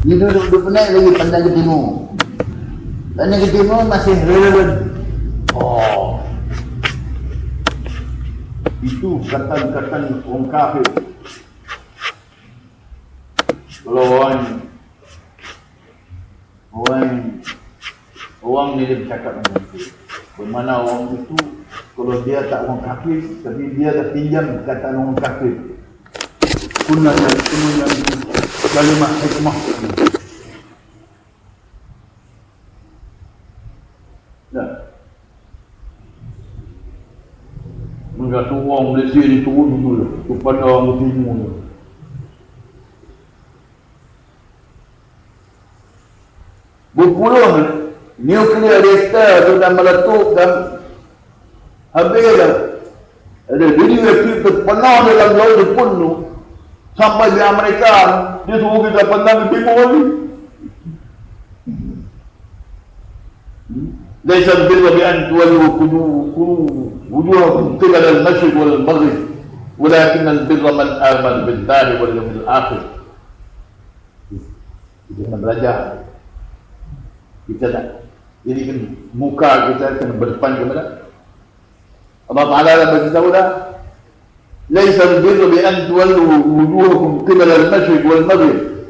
Dia duduk penat lagi pandang ke timur. Pandang ke timur masih relevan. Oh, itu kata-kata orang kafir. Kalau orang ni dia bercakap macam itu. Bermakna orang itu kalau dia tak orang kafir, tapi dia dah pinjam perkataan orang kafir. Kunna yang kalimah hikmah. Dah. Mengata orang Malaysia ni turun dulu kepada orang timur ni. Berpuluh nuklear reaktor tu dah meletup dan habis dah. Ada radioaktif terpenau dalam laut Jepun tu sampai di Amerika. Dia suruh kita pandang ke timur ni. ليس البر بأن تولوا وجوهكم قبل المشرق والمغرب ولكن البر من آمن بالله واليوم الآخر. Kita kena belajar. Kita nak jadikan muka kita kena berdepan kepada Allah Ta'ala dah beritahu dah. Laisa al-birru bi an tuwallu wujuhakum qibala al-mashriq wal maghrib.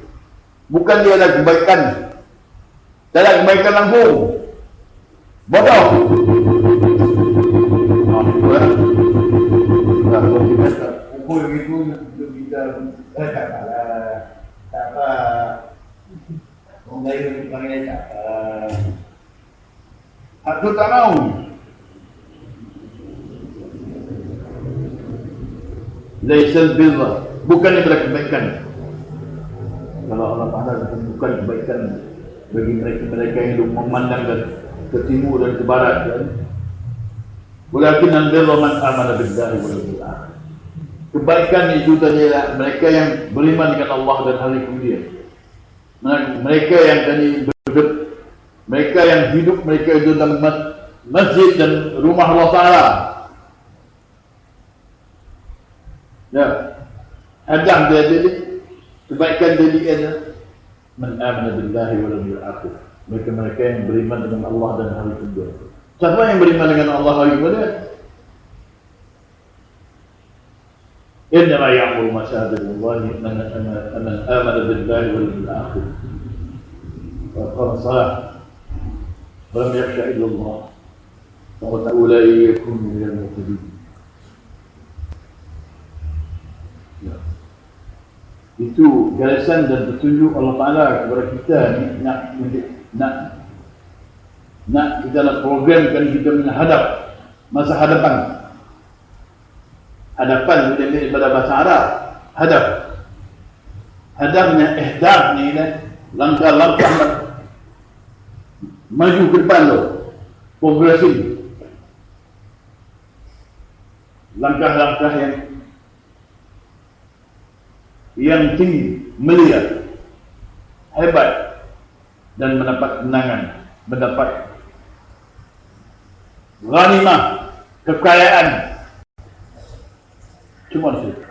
Bukan dia ada kebaikan. Tak ada kebaikan langsung. Bodoh. Ukur begitu kita tak apa. Orang lain panggil tak apa. Aku tak mau. Laisal birra, bukan itu kebaikan. Kalau Allah Taala bukan kebaikan bagi mereka yang hidup memandangkan ke timur dan ke barat kan. Walakin al-birra man amana billahi wal yawmil akhir. Kebaikan itu adalah mereka yang beriman dengan Allah dan hari kemudian. Mereka yang mereka yang hidup mereka itu dalam masjid dan rumah Allah Taala. Ya, hadam dia jadi kebaikan jadi ada man amana billahi wal yawmil akhir. Mereka yang beriman dengan Allah dan hari kemudian. Siapa yang beriman dengan Allah hari kemudian? Innama ya'muru masajid Allah man amana billahi wal yawmil akhir. Wa qala salah. Wa lam yakhsha illa Allah. Wa ta'ulai yakunu minal muhtadin. Itu garisan dan petunjuk Allah Ta'ala kepada kita ni nak kita nak programkan kita menghadap masa hadapan daripada bahasa Arab hadapnya ihdaf ni langkah-langkah maju ke depan tu progresif langkah-langkah yang tinggi, mulia, hebat dan mendapat kemenangan, mendapat ghanimah, kekayaan. Cuma itu.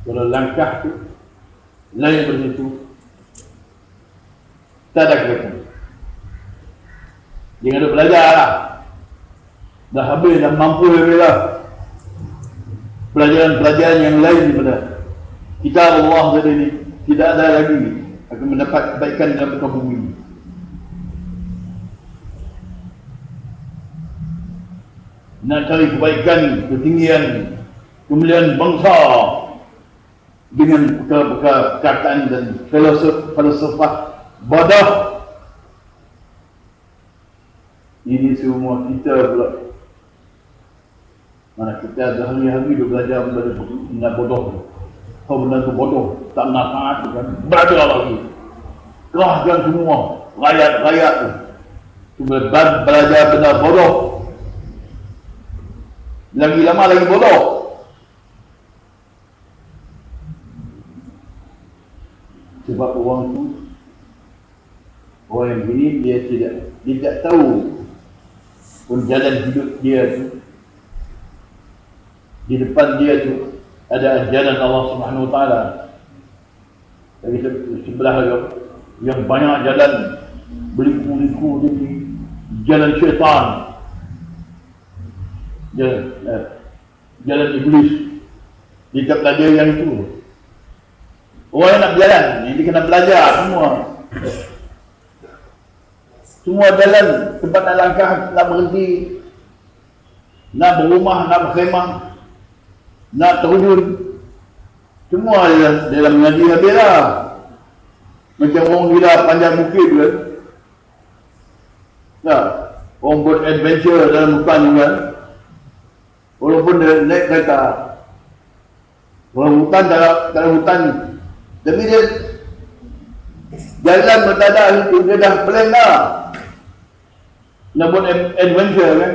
Kalau langkah itu lain begitu, tak ada kebaikan. Jangan ada belajar lah. Dah habis, dah mampu lah. Pelajaran-pelajaran yang lain daripada kitab Allah tadi ini tidak ada lagi akan mendapat kebaikan dalam muka bumi. Nak cari kebaikan, ketinggian, kemuliaan bangsa dengan perkataan dan falsafah bodoh. Ini semua kita pula. Mana kita dah hari-hari belajar benda bodoh. Kau benda tu bodoh, tak nafas kan. Belajar lagi. Kerahkan semua rakyat-rakyat tu. Cuma belajar benda bodoh. Lagi lama lagi bodoh. Sebab orang tu, orang yang begini dia tidak tahu pun jalan hidup dia tu. Di depan dia tu ada ajaran Allah Subhanahu Wa Taala. Dari sebelah yang banyak jalan berliku-liku di jalan syaitan, jalan iblis. Dia belajar yang itu. Orang yang nak berjalan ni dia kena belajar semua. Semua jalan, tempat nak langkah, nak berhenti, nak berumah, nak berkhemah, nak terjun, semua dalam mengaji habis lah. Macam orang gila panjang bukit kan. Nah, orang buat adventure dalam hutan juga. Walaupun dia naik kereta, orang hutan dalam hutan, tapi dia jalan berdadak itu dia dah plan dah nak buat adventure kan.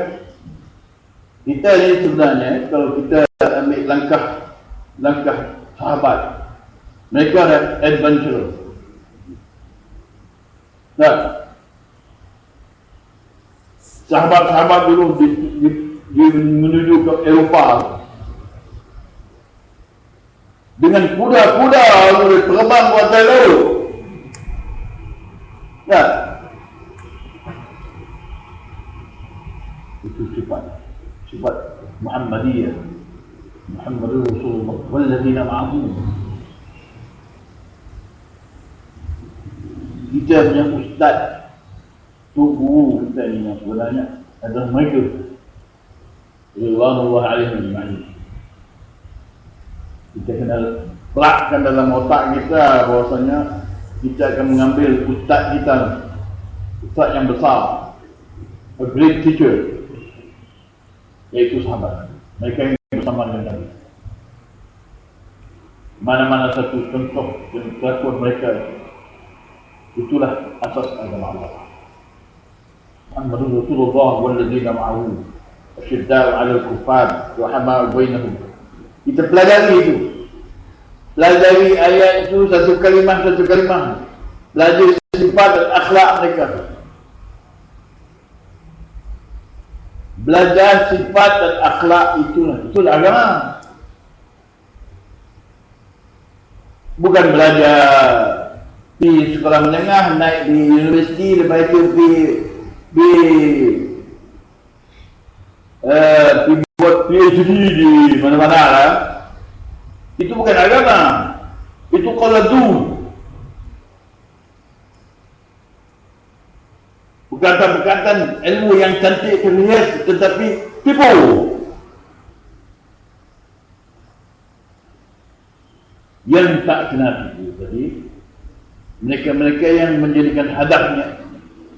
Kita ni sebenarnya kalau kita ambil langkah sahabat, mereka ada adventure. Nah, sahabat-sahabat dulu menuju ke Eropah dengan kuda-kuda boleh terbang ke atas laut. Nah, itu sifat Muhammadiyah. Muhammadur Rasulullah walladzina ma'ahu. Kita punya ustaz, guru kita ni yang sebenarnya adalah mereka Ridwanullah alaihim ajma'in. Kita kena pelakkan dalam otak kita bahawasanya kita akan mengambil ustaz kita, ustaz yang besar, a great teacher, iaitu sahabat. Mereka yang bersama dengan Nabi. Mana-mana satu contoh dan kelakuan mereka, itulah asas agama Allah. Muhammadur Rasulullah walladzina ma'ahu asyidda'u 'alal kuffar rahama'u bainahum. Kita pelajari itu. Pelajari ayat itu satu kalimah. Pelajari sifat dan akhlak mereka. Belajar sifat dan akhlak itulah agama. Bukan belajar di sekolah menengah, naik di universiti, lepas itu buat PhD di mana-mana lah. Itu bukan agama. Itu qaladu. Perkataan-perkataan ilmu yang cantik terhias tetapi tipu. Yang tak kena tipu tadi, mereka-mereka yang menjadikan hadapnya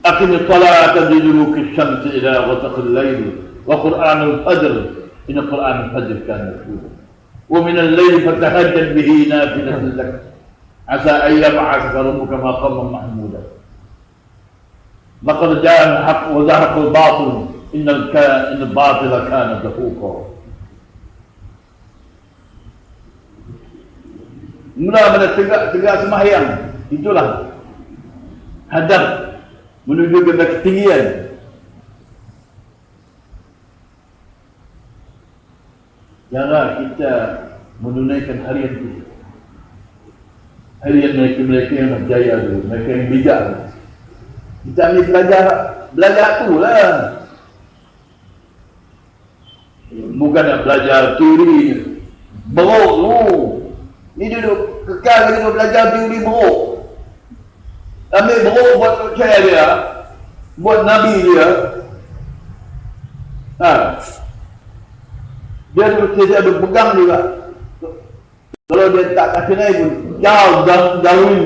aqimus salata liduluki syamsi ila ghasaqil lail wa qur'anul fajr inna qur'anul fajr kana mashhura wa min al-layli fatahajjad bihi nafilatan lak asa an yab'athaka rabbuka maqaman mahmuda laqad ja'a al-haqq wa zahaqa al-batil innal batila kana zahuqa. Mula tegak sembahyang, itulah hadap menuju ke ketinggian. Jangan kita menunaikan harian itu. Harian mereka yang berjaya dulu, mereka yang bijak. Kita ambil belajar tu lah. Bukan nak belajar teori beruk tu. Ni duduk kekal lagi belajar teori beruk. Ambil beruk buat chair dia, buat Nabi dia. Dia ada pegang juga. Kalau dia tak kenal pun jauh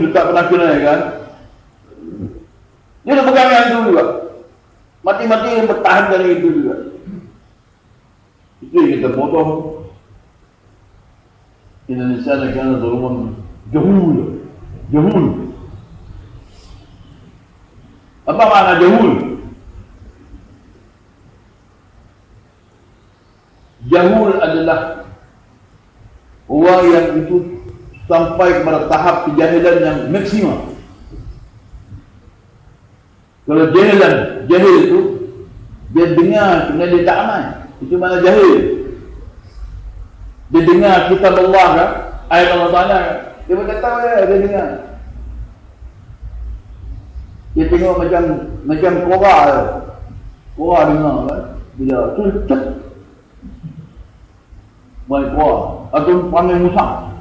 dia tak pernah kenal kan. Dia ada pegang yang itu juga. Mati-mati bertahankan itu juga. Itu yang kita potong. Indonesia negara zulman jahul. Apa makna jahul? Jahul adalah orang yang itu sampai kepada tahap kejahilan yang maksimum. Kalau jahil itu dia dengar kemudian dia tak aman, itu makna jahil. Dia dengar kitab Allah kan, ayat Allah Ta'ala kan, Dia pun tak tahu dia dengar. Dia tengok macam kora. Kora dengar kan. Bila tu cek. Baik kora. Atau panggil musang.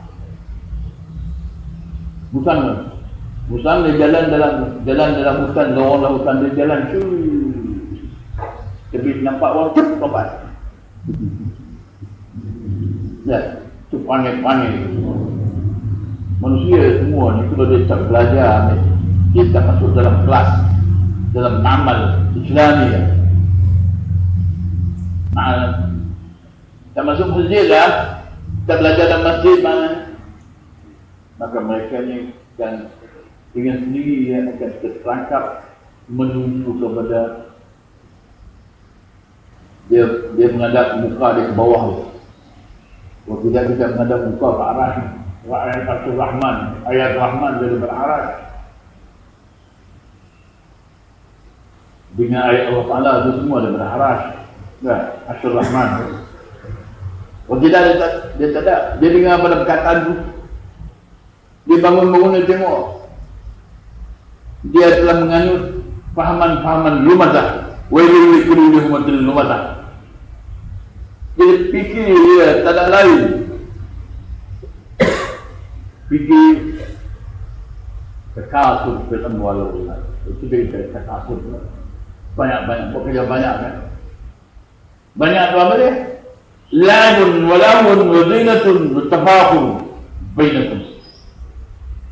Musang dia jalan dalam hutan, lorong hutan dia jalan. Tapi nampak orang cek lompat. Ya, tu panggil. Manusia semua ni kalau dia tak belajar ni, kita masuk dalam kelas, dalam amal Islami ya. Tak masuk masjid lah, kita belajar dalam masjid mana, maka mereka ni kan dengan sendiri dia akan terperangkap menuju kepada dia menghadap muka dia ke bawah dia. Kalau tidak kita menghadap muka ke arah ayat Rahman, ayat Rahman dia berarah dengan ayat Allah Ta'ala itu semua dia berarah ya, Asyur Rahman. Kalau tidak dia tak ada, dia dengar pada perkataan itu, dia bangun-bangun dia tengok dia telah menganut fahaman-fahaman lumazah, wailul likulli humatil lumazah. Dia fikir dia tak ada lain, fikir takasur dalam wala itu dia takasur banyak bekerja banyak kan, banyak apa dia la'ibun wala'un wa zinatun wa tafakhur bainakum.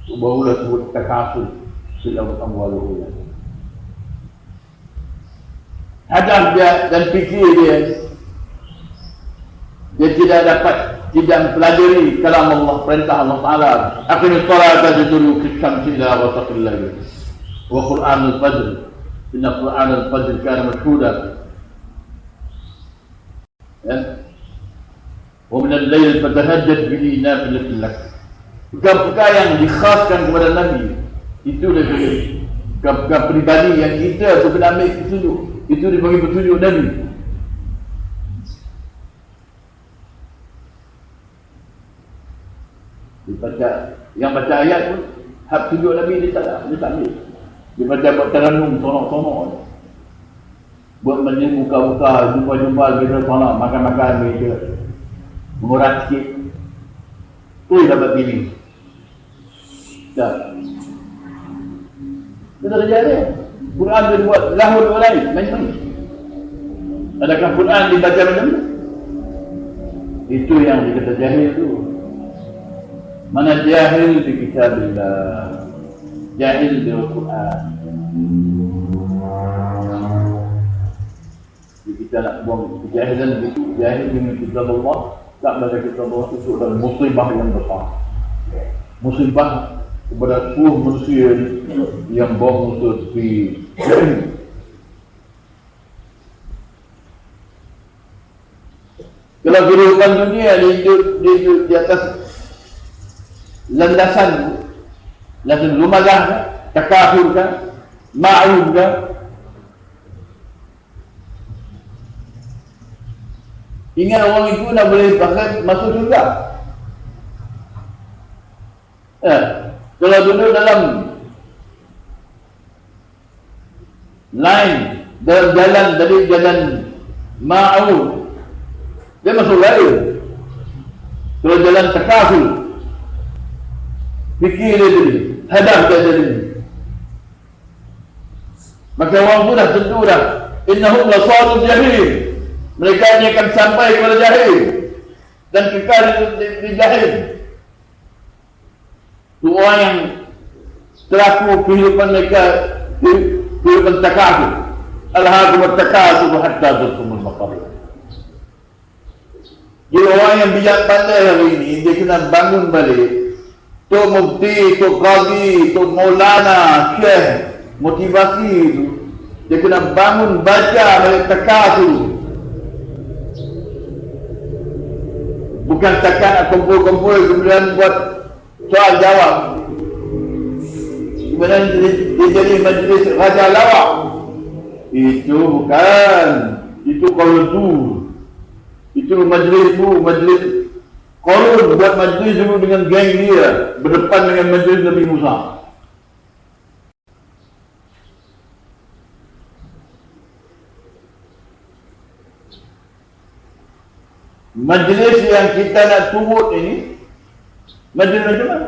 Barulah sebut takasur dalam wala. Hadaf dia dan fikir dia tidak mempelajari kalam Allah, perintah Allah Ta'ala. Aqimis salata liduluki syamsi ila ghasaqil layl wa Qur'anul fajr inna Qur'anul fajr kana mashhuda ya wa min al-layl fatahajjad bihi nafilatan lak. Perkara yang dikhaskan kepada Nabi itu dari perkara pribadi yang kita tu kena ambil petunjuk, itu dibagi petunjuk Nabi. Yang baca ayat pun hak tunjuk Nabi dia tak ambil. Dia baca taranum sonok-sonok, buat macam buka-buka, jumpa-jumpa kita sonok, makan-makan dia mengurat sikit tu dapat pilih. Tak kita terjadi Quran dia buat lahul walai main-main. Adakah Quran dibaca macam mana? Itu yang dikata jahil tu. Mana jahil di kitabillah, jahil di Al-Quran. Jadi kita nak buang kejahilan itu, jahil dengan kitab Allah, tak baca kitab Allah itu adalah musibah yang besar. Musibah kepada seluruh manusia yang bawa musuh di kalau kehidupan dunia di atas landasan lumazah, takafur kan, ma'un kan. Ingat orang itu nak boleh masuk surga. Kalau duduk dalam line, dalam jalan dari jalan ma'un, dia masuk raya. Kalau jalan takafur, fikir dia tadi, hadaf dia tadi, maka orang pun dah tentu dah, innahum lasalul jahil, mereka ni akan sampai kepada jahil dan kekal di jahil. Itu orang yang teraku kehidupan mereka, kehidupan takasur, alhaakumut takasur hatta zurtumul maqabir. Jadi orang yang bijak pandai hari ini, dia kena bangun balik. Tu mufti, tu qadi, tu maulana, syekh, motivasi itu, dia kena bangun baca balik takasur. Bukan takat nak kumpul-kumpul kemudian buat soal jawab, kemudian dia jadi majlis raja lawak. Itu bukan, itu qawlu, itu majlis Qarun buat majlis dulu dengan geng dia berdepan dengan majlis Nabi Musa. Majlis yang kita nak turut ini, majlis macam mana?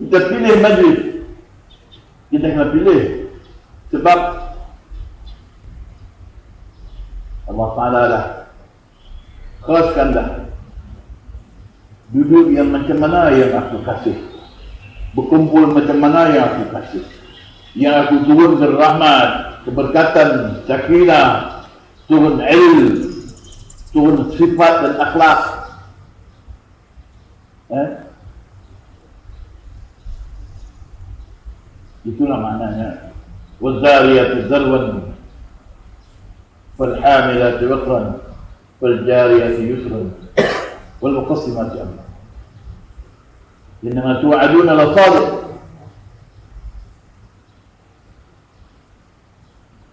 Kita pilih majlis. Kita kena pilih. Sebab Allah Ta'ala dah khaskan dah. Duduk yang macam mana yang aku kasih. Berkumpul macam mana yang aku kasih. Yang aku turunkan rahmat, keberkatan, sakinah, turun ilm, turun sifat dan akhlak. Itulah maknanya. Wazariyati zarwan, falhamilati waqran, faljariyati yusran, walmuqassimati amra. Innama tu'aduna la sadiq.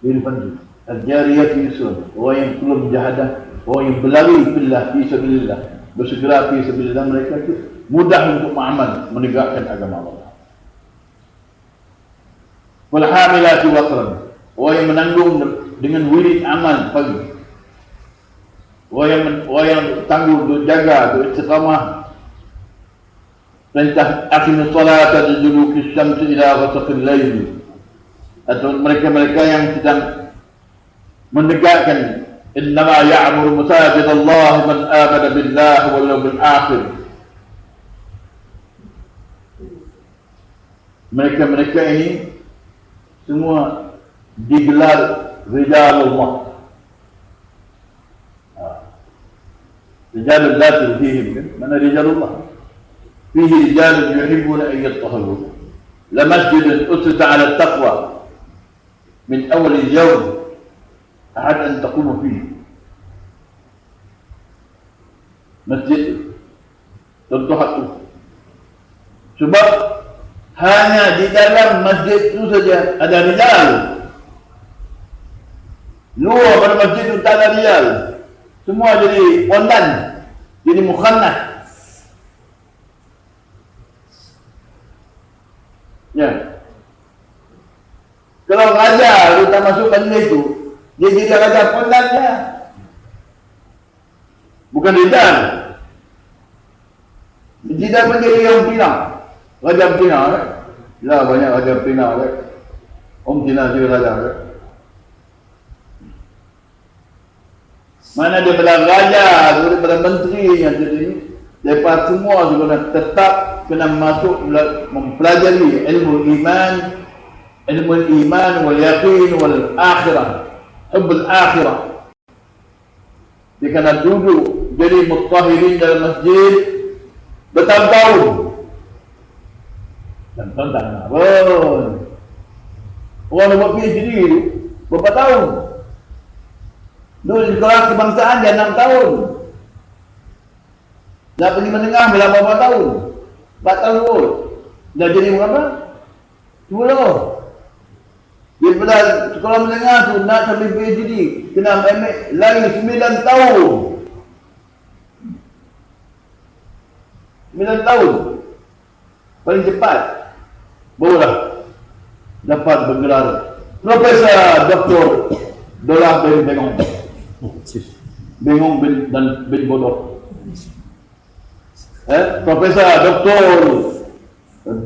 Bilfan al-jariyati yusran. Orang yang belum mujahadah, orang yang berlari fillah fi sabilillah, bersegera fi sabilillah, mereka itu mudah untuk beramal menegakkan agama Allah. Walhamilati waqran, orang yang menanggung dengan wirid amal pagi, orang yang tangguh untuk jaga, untuk istiqamah. Perintah aqimus salata liduluki syamsi ila ghasaqil lail, atau mereka-mereka yang sedang menegakkan innama ya'muru masajid Allah man amana billahi wal yawmil akhir. Mereka-mereka ini semua digelar Rijalullah. Rijalul Latil fihim kan? Mana Rijalullah? Fihi rijalun yuhibbuna an yattahharu. La masjidun usita ala taqwa min awal al-yawm ahad an taqumu fihi. Masjid contoh itu. Sebab hanya di dalam masjid itu saja ada rijal. Luar pada masjid itu tak ada rijal. Semua jadi ondan, jadi mukhannas. Ya. Kalau raja kita masuk majlis itu, dia jadi raja ondannya. Bukan rijal. Rijal menjadi yang pinang. Raja Pina, lah banyak Raja Pina, Om Cina juga raja. Mana daripada raja, daripada menteri yang jadi, daripada semua juga tetap kena masuk mempelajari ilmu iman wal yaqin wal akhirah, hubbul akhirah. Dia kena duduk jadi mutahhirin dalam masjid bertahun-tahun. Dan tak nak pun. Orang buat PhD itu berapa tahun? Dulu di sekolah kebangsaan dia 6 tahun. Dah pergi menengah berapa tahun? 4 tahun pun. Dah jadi berapa? 10. Daripada sekolah menengah tu nak sampai PhD kena ambil lagi 9 tahun. 9 tahun. Paling cepat. Barulah dapat bergelar Profesor Dr. Dolah bin Bengong. Bengong bin Bodoh. Profesor Dr.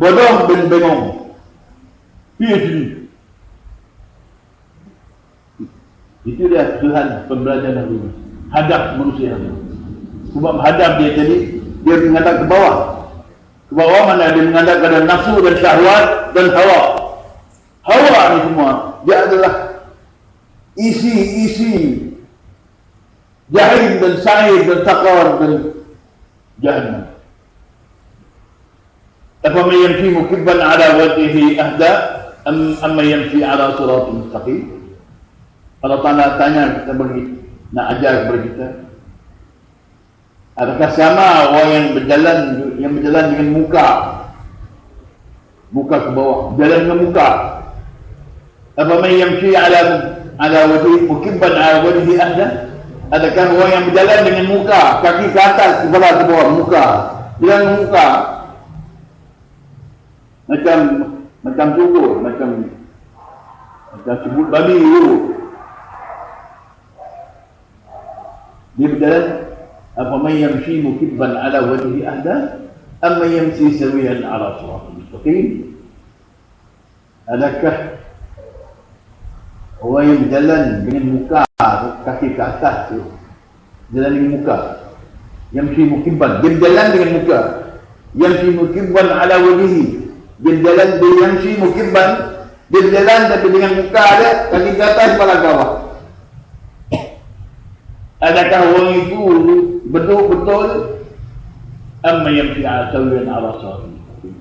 Bodoh bin Bengong. PhD. Itu dia Tuhan pembelajaran dulu. Hadap manusia. Sebab hadap dia jadi dia menghadap ke bawah. Ke bawah mana dia menghadap kepada nafsu dan syahwat dan hawa. Hawa ni semua dia adalah isi jahil dan sa'ir dan saqar dan jahannam. Afaman yamshi mukibban ala wajhihi ahda amma yamshi ala siratin mustaqim. Allah Ta'ala tanya kita bagi nak ajar kepada kita, adakah sama orang yang berjalan dengan muka ke bawah, jalan dengan muka? Afaman yamshi ala wajhi mukibban ala wajhi ahda, Adakah orang yang berjalan dengan muka, kaki ke atas, kepala ke bawah, muka. Jalan muka. Macam cukur, macam sebut babi dulu. Dia berjalan, apa man yamshi mukibban ala wajhi ahda, amma yamshi sawiyan ala siratal mustaqim. Adakah orang yang berjalan dengan muka, kaki ke atas tu, jalan dengan muka, yamshi mukibban, dia berjalan dengan muka, yamshi mukibban ala wajhi, dia berjalan, dia yamshi mukibban, dia berjalan tapi dengan muka dia, kaki ke atas, kepala ke bawah. Adakah orang itu betul-betul amma yamshi sawiyan ala siratal mustaqim,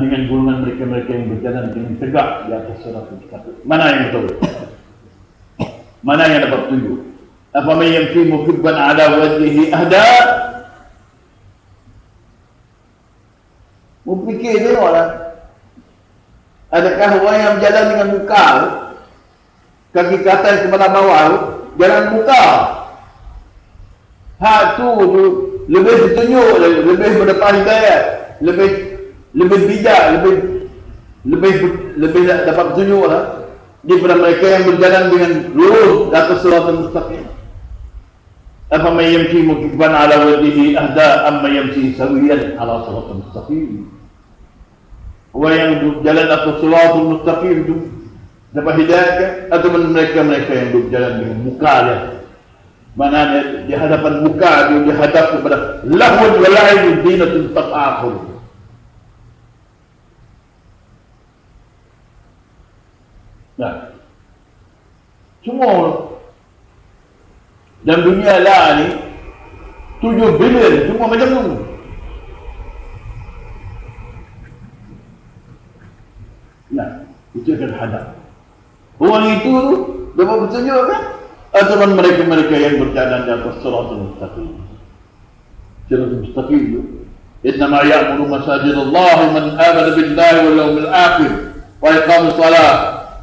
dengan golongan mereka-mereka yang berjalan dengan tegak di atas siratal mustaqim? Mana yang betul? Mana yang dapat tunjuk? Apa man yamshi mukibban ala wajhihi ahda? Berfikir tengoklah. Adakah orang yang berjalan dengan muka, kaki ke atas, kepala bawah, jalan muka, hak tu lebih ditunjuk, lebih mendapat hidayah, lebih bijak, lebih dapat tunjuk lah daripada mereka yang berjalan dengan lurus atas siratal mustaqim. Apa man yamshi mukibban ala wajhihi ahda amma yamshi sawiyan ala siratal mustaqim. Orang yang berjalan atas siratal mustaqim itu dapat hidayah atau mereka-mereka yang berjalan dengan muka dia, mana di hadapan muka dia dihadap kepada lahun wa la'ibun dinatun taqakhur. Nah, semua dalam dunia lah ni 7 bilion semua macam tu. Nah, itu akan hadap. Orang itu dapat bertunjuk kan? Atau mereka-mereka yang berjalan di atas siratal mustaqim. Siratal mustaqim itu innama ya'muru masajid Allah man amana billahi wal yawmil akhir wa iqamus salat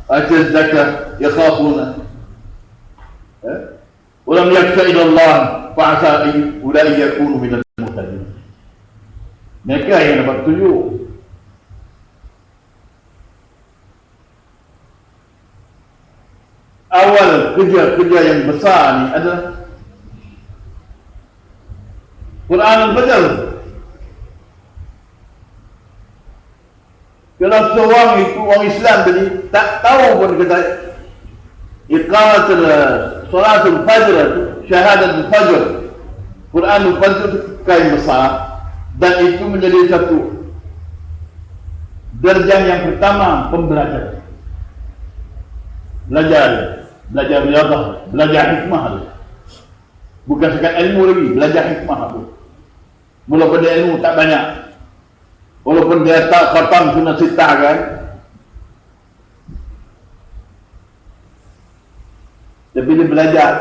wa ataz zakah yakhafuna wa lam yakhsha illa Allah fa'asa ulai yakunu minal muhtadin. Mereka yang dapat tunjuk. Awal kerja-kerja yang besar ni adalah Quran al-Fajr. Kalau seorang itu orang Islam tadi tak tahu pun kata iqamat salatul fajr, syahadat al-fajr, Quran al-Fajr itu kain besar dan itu menjadi satu darjah yang pertama pembelajaran. Belajar riadah, belajar hikmah tu. Bukan sekadar ilmu lagi, belajar hikmah tu. Walaupun dia ilmu tak banyak, walaupun dia tak khatam sunnah sittah kan, tapi dia belajar.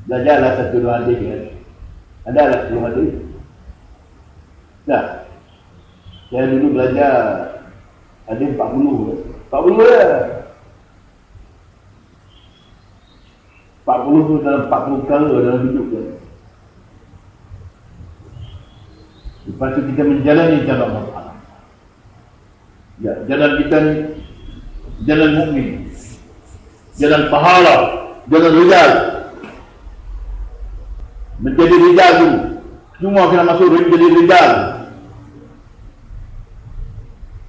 Belajarlah satu dua hadis kan. Adalah satu hadis. Dah. Saya dulu belajar hadis 40 ya. 40 tu dalam 40 perkara dalam hidup kan. Lepas tu kita menjalani jalan Allah. Ya, jalan kita ni jalan mukmin, jalan pahala, jalan rijal. Menjadi rijal tu semua kena masuk jadi rijal.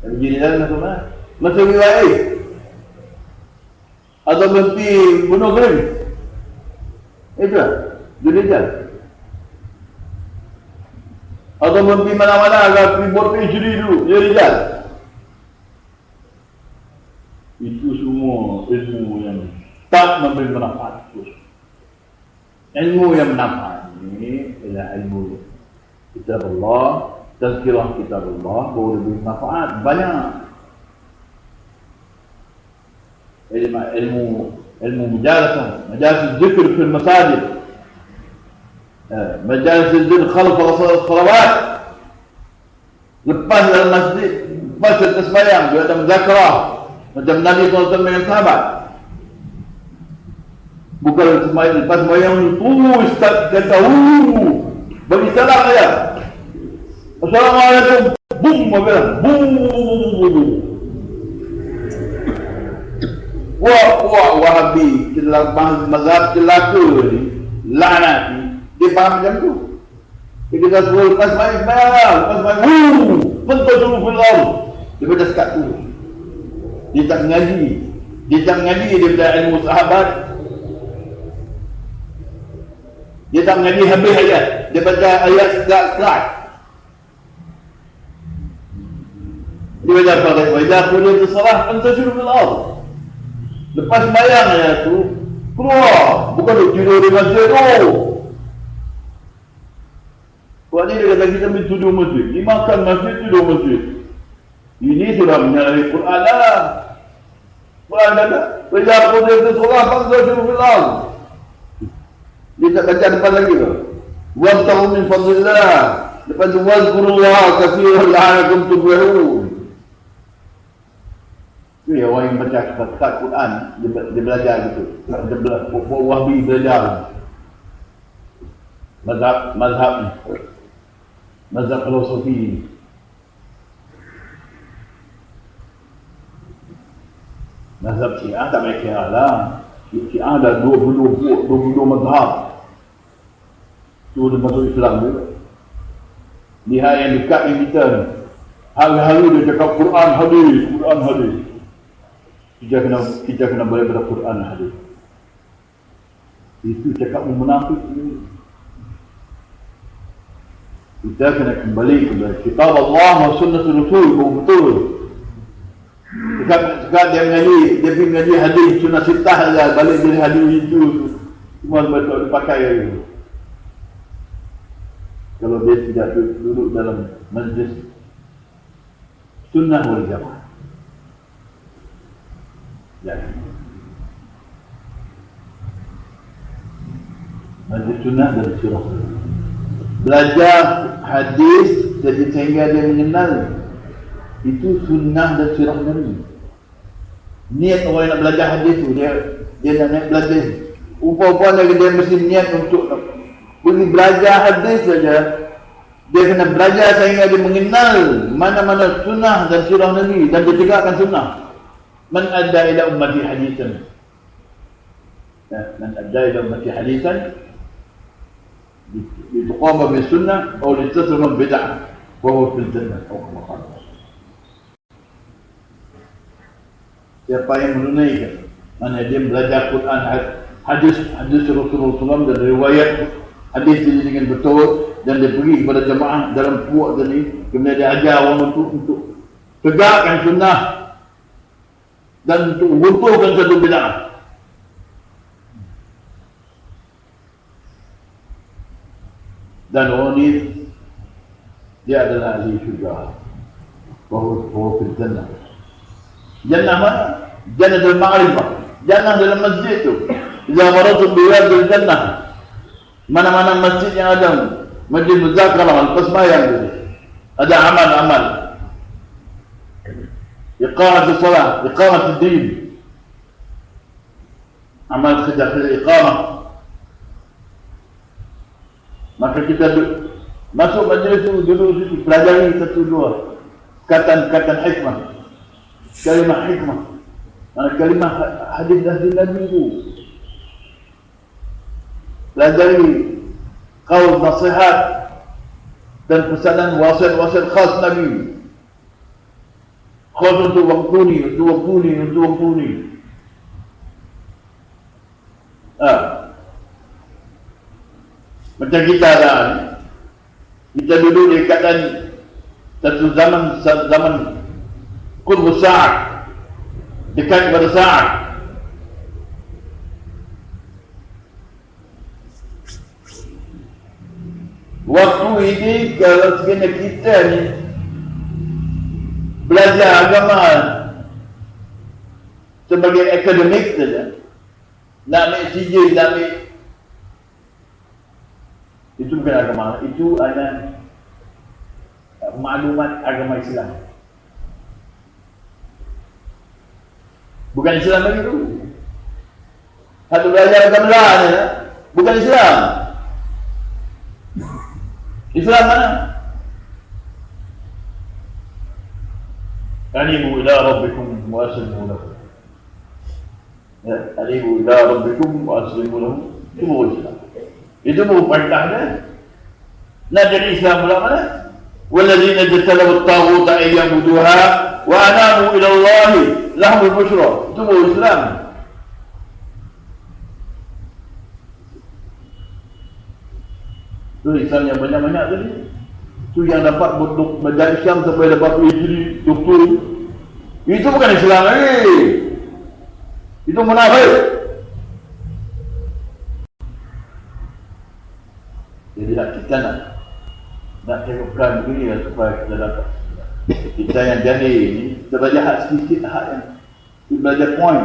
Jadi rijal masuk mana? Masuk riwayat atau berhenti bunuh kering. Itu lah, dia rijal. Atau berhenti mana-mana agar buat PhD dulu, dia rijal. Itu semua ilmu yang tak memberi manfaat. Ilmu yang manfaat ini adalah ilmu kitab Allah, tazkirah kitab Allah, baru lebih manfaat banyak. ilmu majalis zikr fil masajid, majalis zikr khalf salawat, lepas dalam masjid, lepas kita sembahyang dia ada muzakarah macam Nabi SAW dengan sahabat. Bukan lepas sembahyang tu Ustaz kata bagi salam saya. Assalamualaikum. Bum bilang. Bum. Wah Wahabi mazhab celaka ni laknat ni dia faham macam tu. Dia kata suruh lepas sembahyang bentuk suruh filar. Dia baca sekat tu. Dia tak mengaji. Dia belajar ilmu sahabat. Dia tak mengaji habis ayat. Dia baca ayat sekat. Dia baca pada wajah kuliah terserah bentuk suruh filar. Lepas sembahyang ayat tu keluar. Bukan duk tidur di masjid tu. Kuat ni dia kata kita tuduh masjid. Ni makan masjid, tuduh masjid. Ini sudah menyalahi Quran lah. Quran kata, "Wajah kuliah terserah bentuk suruh filar." Dia tak baca depan lagi tu. Wabtahu min fadlillah. Lepas tu wazkurullah katsiran la'allakum tuflihun. Itu ya orang yang baca kitab Quran dia belajar gitu. Dia belajar Wahabi belajar. Mazhab filosofi. Mazhab Syiah tak baik kira lah. Syiah ada 22 mazhab. Itu dia masuk Islam juga. Lihat yang dekat dengan kita ni. Hari-hari dia cakap Quran hadis. Kita kena balik pada Quran hadis. Itu cakap munafik ni. Kita kena kembali kepada kitab Allah wa sunnah Rasul betul. Sekarang dia pergi mengaji hadis sunnah sittah saja, balik dari hadis itu semua betul dipakai lagi. Kalau dia tidak duduk dalam majlis sunnah wal jamaah. Jadi majlis sunnah dan sirah. Belajar hadis jadi sehingga dia mengenal itu sunnah dan sirah Nabi. Niat orang yang nak belajar hadis tu dia nak belajar. Upah-upahnya dia mesti niat untuk pergi belajar hadis saja. Dia kena belajar sehingga dia mengenal mana-mana sunnah dan sirah Nabi dan dia tegakkan sunnah. Man adda ila ummati hadisan. Man adda ila ummati hadisan لتقام بالسنة أو لتصل بدعة وهو في الجنة أو كما قال. Siapa yang menunaikan, mana dia belajar Quran, hadis Rasulullah SAW dan riwayat hadis ini dengan betul dan dia pergi kepada jemaah dalam puak ini, kemudian dia ajar orang untuk tegakkan sunnah dan untuk runtuhkan satu bid'ah. Dan orang ini dia adalah ahli syurga. Bahawa fil jannah. Jannah mana? Jannah dalam ma'rifah. Jannah dalam masjid tu. Idza maratu bi wadil jannah. Mana-mana masjid yang ada majlis muzakarah, lepas sembahyang tu. Ada amal-amal. Iqamatus salat, iqamatud din. Amal kerja iqamah. Maka kita masuk majlis itu, duduk situ, pelajari satu dua kata-kata hikmah, kalimah hikmah, kalimah hadis Nabi itu. Pelajari qaul nasihat dan pesanan wasiat-wasiat khas Nabi. Khas untuk waktu ni. Macam kita dah, kita duduk di keadaan satu zaman qurbu sa'at, dekat kepada sa'at. Waktu ini kalau sekiranya kita ni belajar agama sebagai akademik saja, nak ambil CJ, nak ambil, itu bukan agama, itu adalah maklumat agama Islam. Bukan Islam lagi tu. Satu belajar gamelan ya. Bukan Islam. Islam mana? Anibu ila rabbikum wa aslimu lahu. Ya, anibu ila rabbikum wa aslimu lahu. Itu bukan Islam. Itu bukan perintahnya. Nak jadi Islam pula mana? Walladzina jtalabu at-taghuta an ya'buduha wa anabu ila Allah lahumul busyra. Itu bukan Islam. Itu Islam yang banyak-banyak tadi. Itu yang dapat belajar Islam sampai dapat PhD, doktor. Itu bukan Islam lagi. Itu munafik. Jadi kita nak cakapkan begini lah supaya kita dapat. Kita yang jadi ini, kita belajar hak sedikit, hak yang kita belajar poin.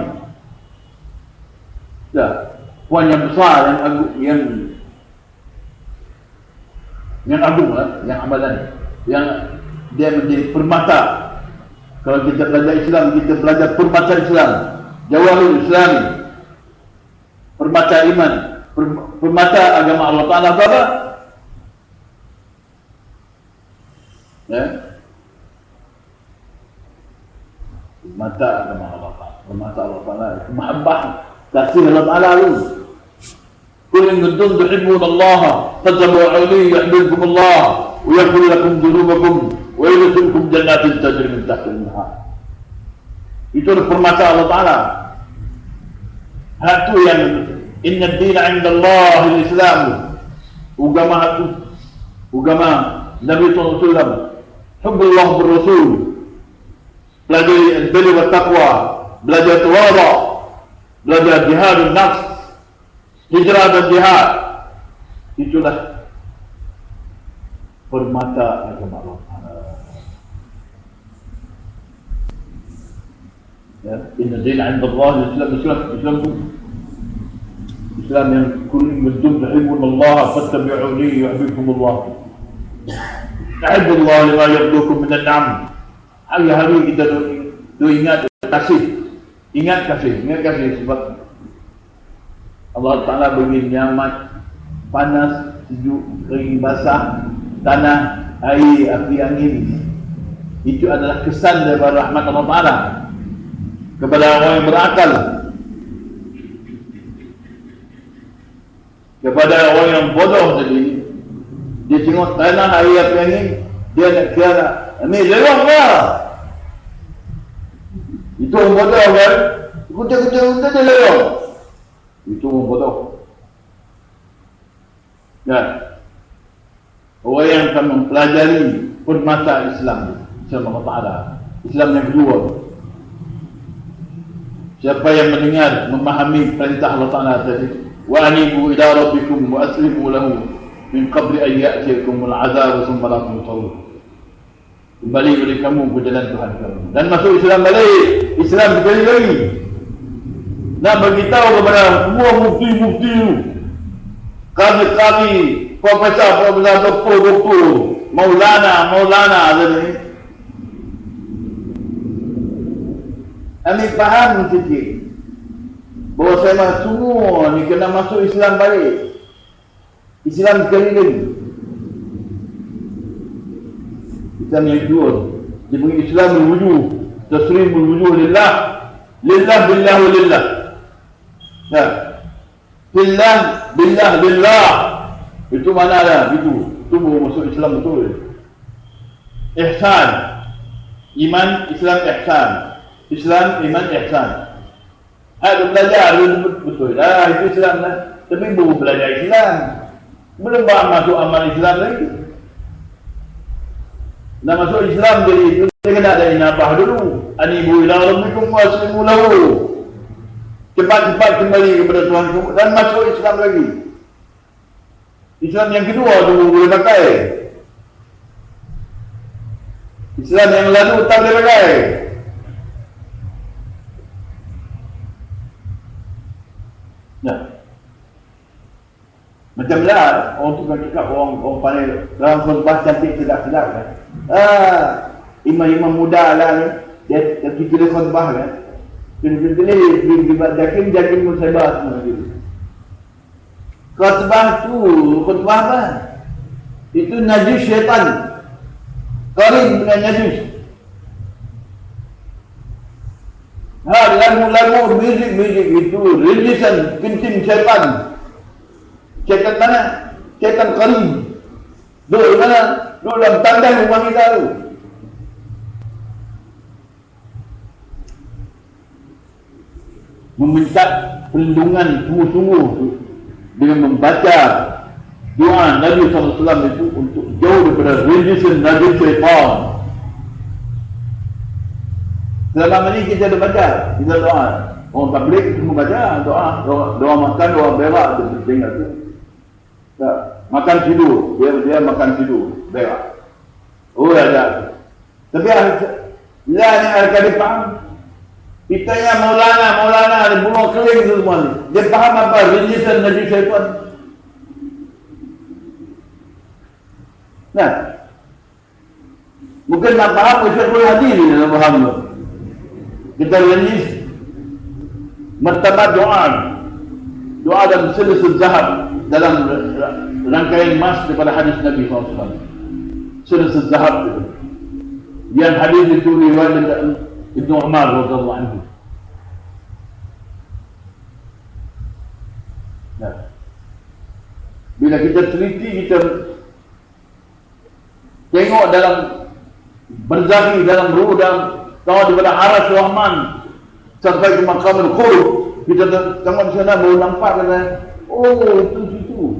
Dah, poin yang besar, yang agung lah, yang amalan, yang dia menjadi permata. Kalau kita belajar Islam, kita belajar permata Islam, Jawahirul Islam, permata iman, permata agama Allah Ta'ala apa? Ya? Permata agama Allah Ta'ala, permata Allah Ta'ala, mahabbah, kasih Allah Ta'ala itu. قل إن كنتم تحبون الله فاتبعوني يحببكم الله ويغفر لكم ذنوبكم ويدخلكم جنات تجري من تحتها الأنهار. Itu permata Allah Taala. Hak tu yang inna ad-din 'inda Allah al-Islam. Agama itu, agama Nabi sallallahu alaihi wasallam. Hubbullah bir-rasul. Belajar al-birr wa taqwa, belajar tawadhu, belajar jihadun nafs. Hijrah dan jihad, itulah permata agama Allah. Ya, inna dina 'inda Allah Islam yang kulli kuntum tuhibbun Allah fattabi'uni yuhibbukum Allah. Ta'budu Allah lima yaghdukum min an-'am. Hari-hari kita ingat kasih, ingat kasih sebab Allah Ta'ala beri nikmat panas, sejuk, kering, basah, tanah, air, api, angin. Itu adalah kesan daripada rahmat Allah Ta'ala kepada orang yang berakal, kepada orang yang bodoh tadi. Dia tengok tanah, air, api, angin, dia nak kira ini lewang lah. Itu orang bodoh kan, kuda-kuda dia lewang. Itu orang bodoh. Dan orang yang akan mempelajari permata Islam, Islam Allah Ta'ala, Islam yang kedua. Siapa yang mendengar, memahami perintah Allah Ta'ala tadi, wa anibu ila rabbikum wa aslimu lahu min qabli an ya'tiyakumul azab thumma la tunsarun. Kembali kepada kamu ke jalan Tuhan kamu dan masuk Islam balik. Islam sekali lagi nak beritahu kepada semua mufti-mufti, kami, profesor, doktor, maulana tadi. Kami faham sikit bahawa saya semua ni kena masuk Islam balik. Islam sekali lagi. Islam yang kedua, dia bagi Islam berwujuh, taslim berwujuh lillah, billah wa lillah. Ya. Billah. Itu mana ada? Itu baru masuk Islam betul. Ihsan. Iman, Islam, ihsan. Islam, iman, ihsan. Ada belajar betul. Itu Islam lah. Tapi baru belajar Islam. Belum masuk amal Islam lagi. Nak masuk Islam jadi itu dia kena ada inabah dulu. Anibu ila rabbikum wa aslimu lahu. Cepat-cepat kembali kepada Tuhan dan masuk Islam lagi. Islam yang kedua dulu boleh pakai. Islam yang lalu tak boleh pakai. Nah, macam lah orang tu kan cakap orang pandai dalam khutbah cantik sedap-sedap kan. Imam-imam muda lah ni, dia kira khutbah kan. Jadi jakim musibah semua gitu. Khutbah apa? Itu najis syaitan. Qarin dengan najis. Lagu music itu religion kencing syaitan. Syaitan mana? Syaitan qarin. Duduk mana? Duduk dalam tandang rumah kita tu. Meminta perlindungan sungguh-sungguh dengan membaca doa Nabi SAW itu untuk jauh daripada religion najis syaitan. Selama ini kita ada baca, kita doa. Orang tabligh kita membaca doa makan, doa berak itu penting tu. Makan tidur, dia makan tidur, berak. Oh ada. Tapi ni akan dipaham. Kita yang Maulana ada bunuh keling itu semua ni. Dia faham apa religion najis syaitan. Nah, mungkin nak faham Syekhul Hadis ni dalam faham tu. Kita religius martabat doa dan silsilah zahab dalam rangkaian emas daripada hadis Nabi SAW. Silsilah zahab itu. Yang hadis itu riwayat Ibnu Umar radhiyallahu anhu. Nah, bila kita teliti, kita tengok dalam berzaki dalam ruh dan tahu daripada arah Rahman sampai ke maqamul khulud, kita tengok di sana baru nampak kata, oh itu situ.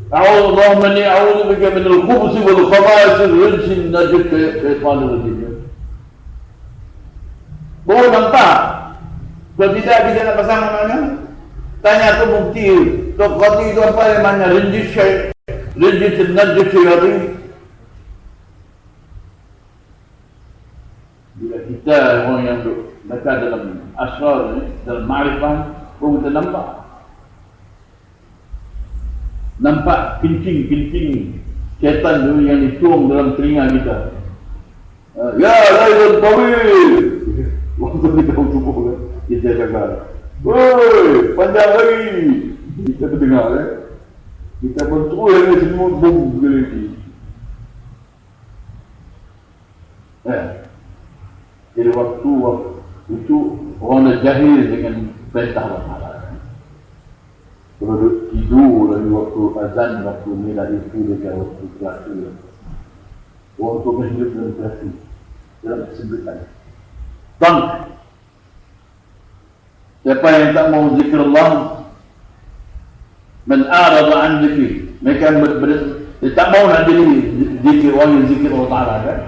Allahumma inni a'udzubika minal khubuthi wal khaba'ith rijzin najis syaitanir rajim. Baru nampak. Kalau tidak kita nak pasang mana? Tanya tu bukti. Tu qati itu apa yang mana? Rijzin najis syaitan. Bila kita orang yang baca dalam asrar ni, dalam ma'rifah, pun kita nampak kencing syaitan tu yang dituang dalam telinga kita. Ya lailul tawil. Waktu kita tubuh kan, kita cakap, woi panjang hari. Kita terdengar kita pun terus lagi semua bom lagi. Jadi waktu itu orang dah jahil dengan perintah Allah Ta'ala. Kalau tidur lagi waktu azan, waktu milad itu dekat waktu kelas itu. Orang tu hidup dalam kelas itu, dalam kesembilan. Bang, siapa yang tak mau zikir Allah, man a'rada an zikri, mereka dia tak mau nak jadi zikir, orang yang zikir Allah Ta'ala kan.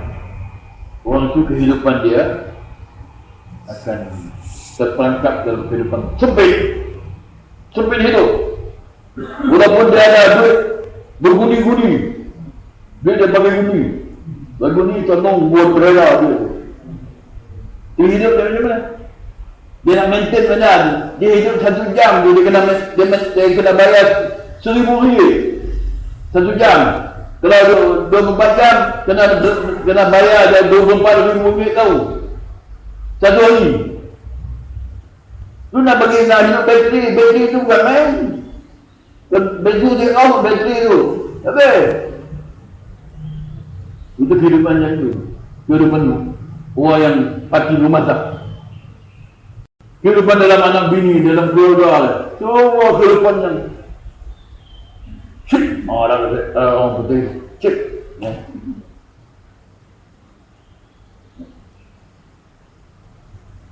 Orang itu kehidupan dia akan terperangkap dalam kehidupan sempit hidup. Walaupun dia ada duit berguni-guni, dia bagi guni tolong buat beraya dia. Dia hidup dari mana? Dia nak maintain benar. Dia hidup 1 jam, dia kena bayar RM1,000 1 jam. Kalau 24 jam kena bayar dia RM24,000 tahu. 1 hari. Lu nak bagi nak hidup bateri tu bukan main. Bateri dia off bateri tu. Apa? Itu kehidupan yang itu. Kehidupan orang yang pati rumah tak. Kehidupan dalam anak bini, dalam keluarga, semua kehidupan yang cik. Orang putih cik.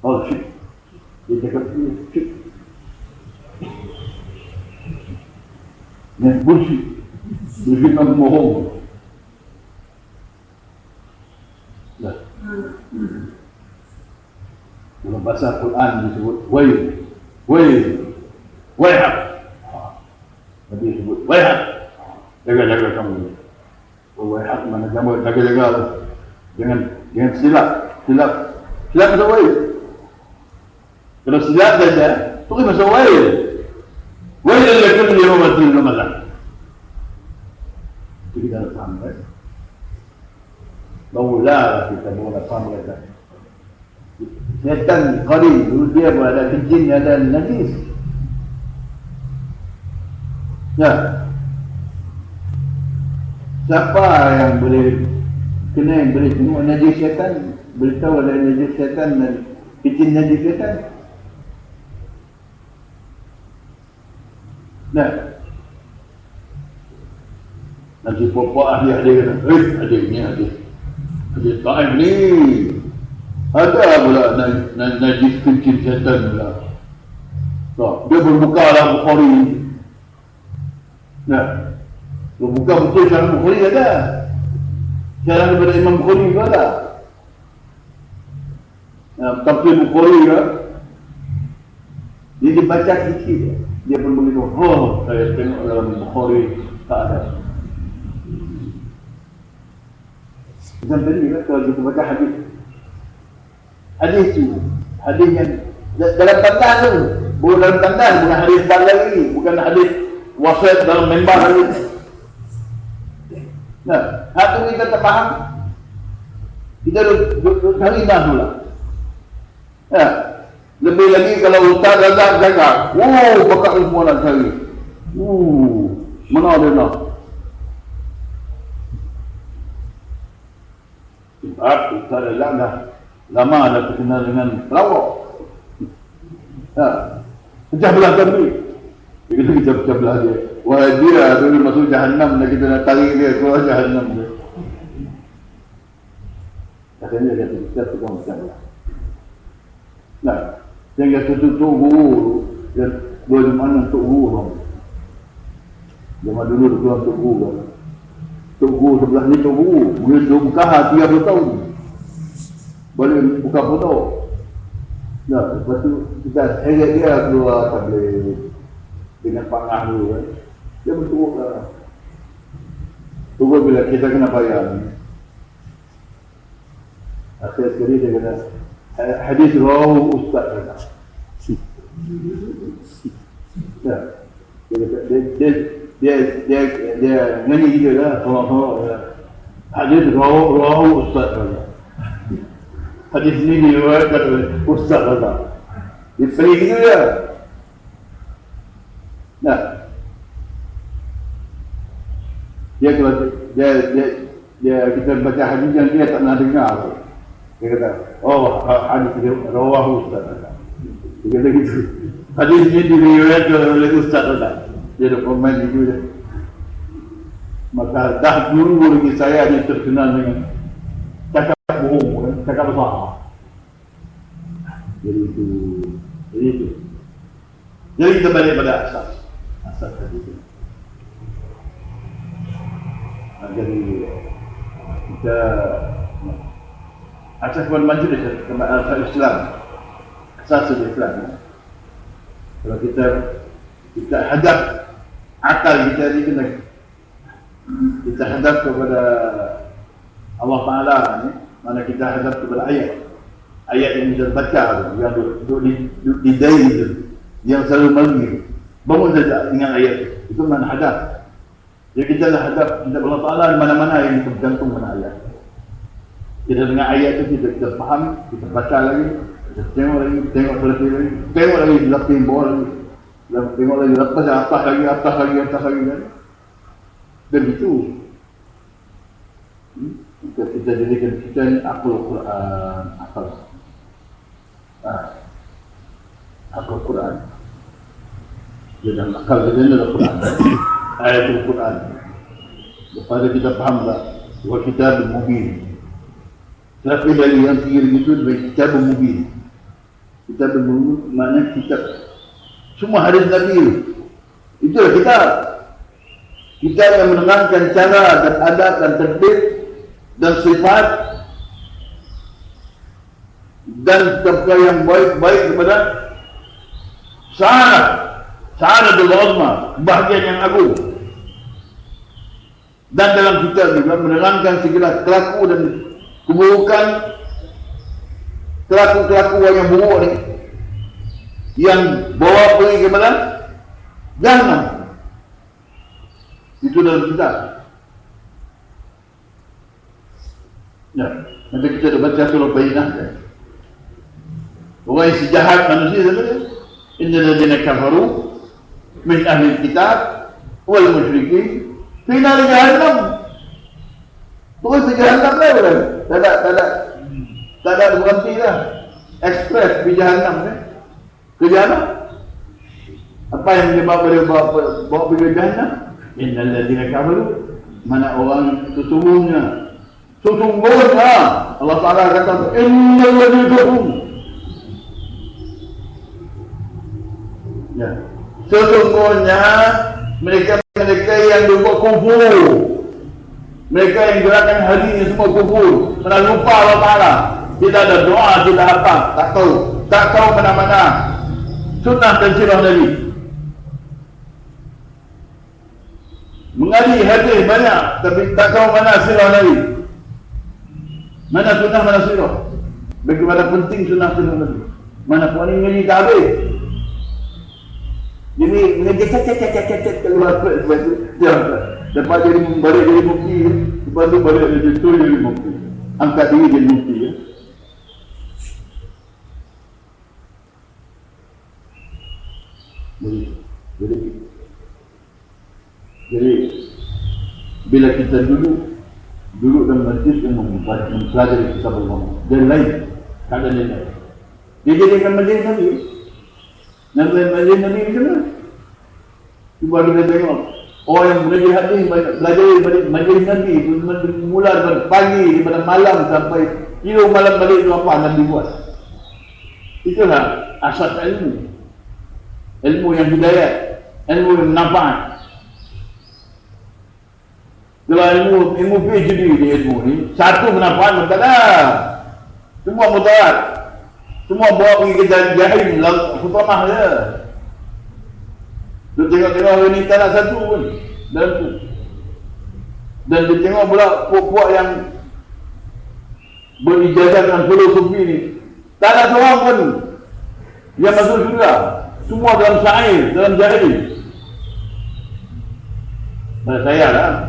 Oh cik. Dia cakap cik. Bullshit. Bullshit nak bohong. Dalam bahasa Quran disebut wayhak. Nabi sebut wayhak. Jaga kamu. Wayhak mana kamu jaga. Jangan silap masuk wayl. Kalau silap saja, tu masuk wayl. Wayl likulli yawmatin lumalah. Itu kita harus faham. Barulah kita mula faham mereka. Syaitan qarin dulu dia pun ada jin, ada najis. Ya. Siapa yang boleh tengok najis syaitan, beritahu ada najis syaitan dan jin najis syaitan. Nah, nanti pokok ahli-ahli kata, adik ni adik Taib ni ada pula najis kencing syaitan pula. Dia berbuka lah Bukhari ni. Nah, berbuka betul syarah Bukhari ada. Syarah daripada Imam Bukhari juga ada. Tafsir Bukhari juga. Dia dibaca sikit. Dia pun begitu. Oh, saya tengok dalam Bukhari tak ada. Macam tadi kan kalau kita baca hadis. Hadis tu, hadis yang dalam tandan tu. Bukan dalam tandan, bukan hadis bal lagi. Bukan hadis wasiat dalam member lagi. Nah, hal tu kita tak faham. Kita duduk cari dah pula. Ya. Lebih lagi kalau ustaz Razak cakap, pakak semua nak cari. Mana dia nak? Sebab Ustaz Razak dah lama dah terkenal dengan pelawak. Ya. Pecah belah kami. Kita pecah belah dia. Wah, dia tu masuk jahannam dan kita nak tarik dia keluar jahannam dia. Katanya dia kita tukang pecah belah. Nah, sehingga tutup guru dan boleh mana untuk guru. Zaman dulu tuan untuk guru. Tok guru sebelah ni tok guru. Boleh buka 30 tahun. Boleh buka foto. Nah, lepas tu kita heret dia keluar tablet dengan pangah dulu kan. Dia berturut lah. Turut bila kita kena bayar ni. Akhir sekali dia kata hadis rawu ustaz kata. Ya. Dia nyanyi gitu lah. Hadis rawu ustaz kata. Hadis ni diriwayatkan oleh ustaz kata. Dia pelik gitu ya. Nah, dia kalau dia kita baca hadis yang dia tak pernah dengar. Dia kata, hadis dia rawahu ustaz kata. Dia kata gitu. Hadis ni diriwayatkan oleh ustaz kata. Dia ada komen gitu je. Maka dah dulu lagi saya ni terkenal dengan cakap bohong, cakap besar. Jadi itu. Jadi kita balik pada asas tadi itu. Jadi kita asas bukan majlis asas Islam, asas Islam. Kalau kita hadap akal kita ni kena kita hadap kepada Allah Taala ni, mana kita hadap kepada ayat yang kita baca yang duduk di dalam itu, yang selalu manggil. Bangun saja dengan ayat itu mana hadap. Jadi kita dah hadap kita Allah Taala di mana-mana yang kita bergantung pada ayat. Kita dengan ayat itu kita faham, kita baca lagi, kita tengok lagi, tengok lagi dalam timbul lagi. Tengok lagi atas lagi kan. Dan itu kita jadikan kita ni akal Quran, akal Quran. Dia dalam akal kita ni adalah Quran. Ayat Al-Quran. Lepas kita faham tak? Wa kitab mubin. Tapi dari yang kiri itu adalah kitab mubin. Kitab mubin maknanya kitab. Semua hadis Nabi itulah kitab. Kitab yang menerangkan cara dan adat dan tertib dan sifat dan perkara yang baik-baik kepada sa'adatul uzma, kebahagiaan yang agung. Dan dalam kitab juga menerangkan segala kelaku dan keburukan, kelaku yang buruk ni yang bawa pergi kepada jahannam. Itu dalam kitab. Ya, nanti kita dah baca surah Bayyinah kan. Orang yang sejahat manusia sebenarnya. Innal ladzina kafaru min ahli kitab wal musyrikin fi nar jahannam. Terus ke jahannam lah bukan? Tak ada berhenti lah. Express di jahannam kan? Ke jahannam. Apa yang menyebabkan dia bawa pergi ke jahannam? Innal ladzina kafaru, mana orang sesungguhnya Allah Ta'ala kata innal ladzina kafaru, ya, sesungguhnya mereka yang berbuat kufur, mereka yang gerakan hatinya semua kufur, pernah lupa Allah Ta'ala, tidak ada doa, tidak apa, tak tahu mana-mana sunnah dan sirah Nabi, mengaji hadis banyak tapi tak tahu mana sirah Nabi, mana sunnah, mana sirah. Bagaimana penting sunnah Nabi, mana puan ini ngaji tak habis. Jadi mengaji cek keluar lepas tu lepas jadi balik jadi mufti, lepas tu balik jadi tu jadi mufti, angkat diri jadi mufti ya. Jadi bila kita duduk dalam masjid yang mempelajari kitab Allah dan lain keadaan yang lain, dia jadikan majlis Nabi. Majlis Nabi ni mana? Cuba kita tengok orang yang belajar hadis belajar majlis Nabi mula daripada pagi daripada malam sampai kira malam balik tu apa Nabi buat. Itulah asas ilmu yang hidayat, ilmu yang manfaat. Kalau ilmu PhD di ilmu ni, satu manfaat tak ada. Semua mudarat. Semua bawa pergi ke jahil, hutamah je. Tu tengok-tengok hari ni tak nak satu pun dalam tu. Dan dia tengok pula puak-puak yang berijazah dengan filosofi ni, tak ada seorang pun yang masuk surga. Semua dalam syair, dalam jahil. Saya lah.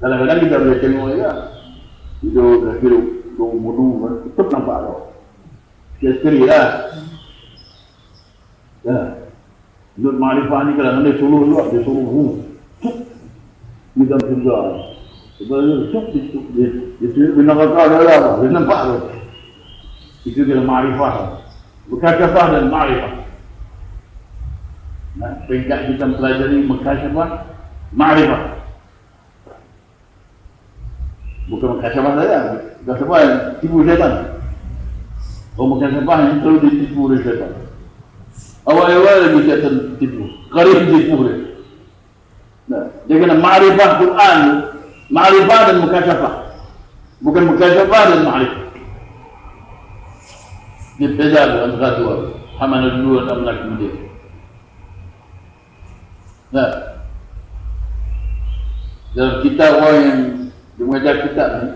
Kadang-kadang kita boleh tengok juga. Hidup mudu, tetap nampak tau. Sekali lah. Ya. Menurut Ma'rifah ni kadang-kadang dia suruh juga, dia suruh cuk di dalam surga. Sebenarnya cuk dia benar kata dia lah, dia nampak tu. Itu dia Ma'rifah. Mukasyafah dan Ma'rifah. Nah, peringkat kita pelajari Mukasyafah, Ma'rifah. Bukan Mukasyafah saja, Mukasyafah yang tipu syaitan. Mukasyafah yang terlalu ditipu oleh syaitan. Awal-awal lagi syaitan tipu, qarib tipu dia. Nah, dia kena Ma'rifah Quran, Ma'rifah dan Mukasyafah. Bukan Mukasyafah dan Ma'rifah. Dia beza antara dua. Hamanah dua dan Amlak kemudian. Nah, dalam kitab orang yang dia mengajar kitab ni,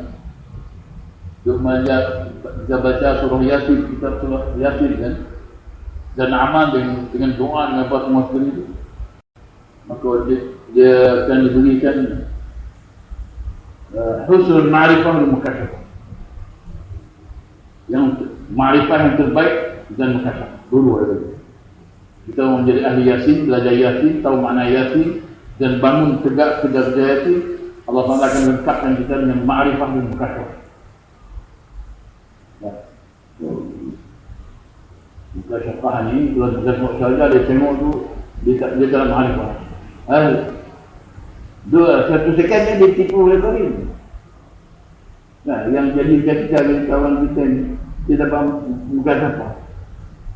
dia mengajar, kita baca surah Yasin, kitab surah Yasin kan, dan amal dengan doa dengan apa semua sekali itu, maka dia akan diberikan husnul ma'rifah dan mukasyafah. Yang ma'rifah yang terbaik dan mukasyafah. Dulu ada. Kita menjadi ahli Yasin, belajar Yasin, tahu makna Yasin dan bangun tegak kejar Yasin, Allah Ta'ala akan lengkapkan kita dengan ma'rifah dan mukasyafah. Mukasyafah ni, kalau kita tengok saja, dia tengok tu, dia dalam ma'rifah. Satu sekali dia tipu oleh Karim. Nah, yang jadi kita kawan kita ni, dia dapat mukasyafah.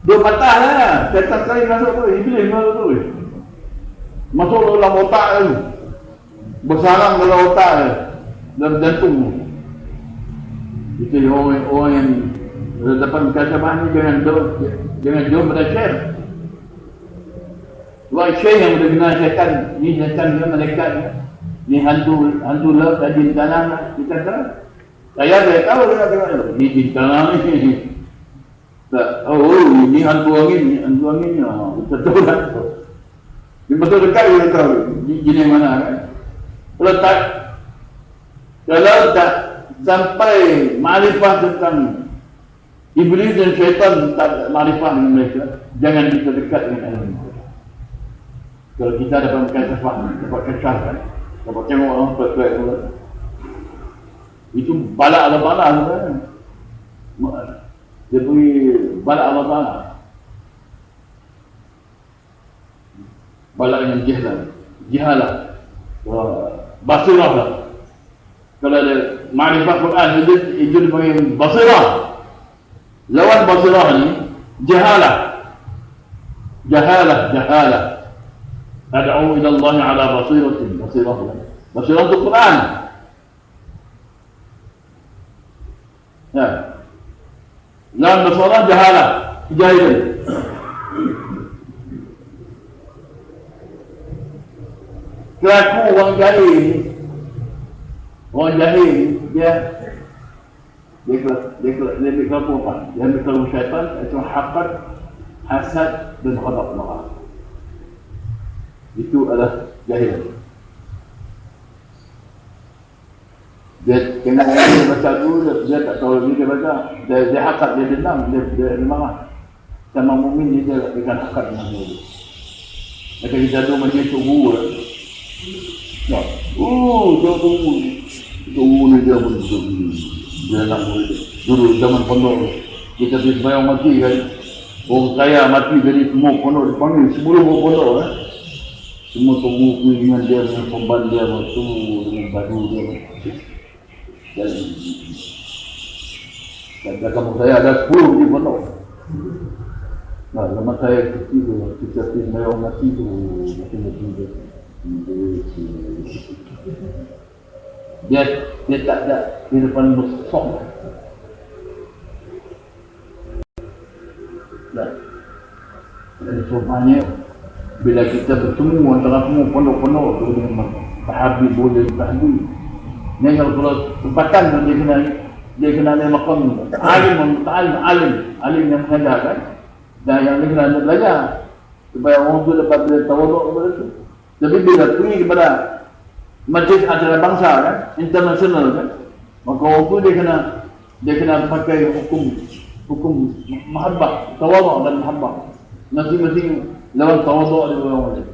Dia patah lah, syaitan Karim masuk tu, Iblis masuk tu. Masuk dalam otak tu. Bersarang dalam otak dia, dalam jantung. Itu orang yang dapat mukasyafah ni jangan jauh pada syekh. Sebab syekh yang boleh kenal syaitan, ni syaitan dia, malaikat dia, ni hantu lah, jin tanah, kita tahu. Saya tahu dia tengok ni jin tanah ni. Ini hantu angin ni, betul lah. Dia betul dekat dia tahu, jin yang mana kan. Kalau tak sampai ma'rifah tentang Iblis dan syaitan tak marifah dengan mereka, jangan kita dekat dengan ilmu. Kalau kita dapat mengkasafah, dapat kesahkan, dapat tengok orang sesuai itu bala Allah Ta'ala sebenarnya. Dia beri bala Allah Ta'ala. Bala yang jihalah, basirah lah. Kalau ada ma'rifah Quran itu dipanggil basirah. Lawan basirah ni jahalah. Ad'u ila Allah ala basiratin. Basirah itu Quran. Ya. Lawan basirah jahalah, jahilan. Kelaku orang jahil dia lebih kelaku apa? Dia lebih kelaku syaitan, itu haqqat, hasad dan ghadab Allah. Itu adalah jahil. Dia kena dia baca dulu, dia tak tahu lagi dia baca. Dia haqqat, dia dendam, dia marah. Sama mukmin dia akan haqqat dengan dia. Maka kita tu macam tunggu. Ya. Tunggu ni dia pun dia nak dulu zaman pondok kita pergi sembahyang mati kan, orang kaya mati jadi semua pondok dipanggil sebelum pondok semua tunggu dengan dia, dengan pemban dia waktu dengan baju dia dan kamu saya ada 10 di pondok. Nah, zaman saya kecil tu kita pergi sembahyang mati tu mati dia tak ada di depan besok. Jadi sebenarnya bila kita bertemu antara semua pondok-pondok tu dengan sahabi boleh sahabi. Ni kalau tempatan dia kena ada makam alim yang mengajar kan. Dan yang ni kena belajar supaya orang tu dapat tawaduk kepada tu. Tapi bila pergi kepada majlis antarabangsa kan, internasional kan, maka orang tu dia kena pakai hukum mahabbah, tawaduk dan mahabbah. Masing-masing lawan tawaduk dia orang lain.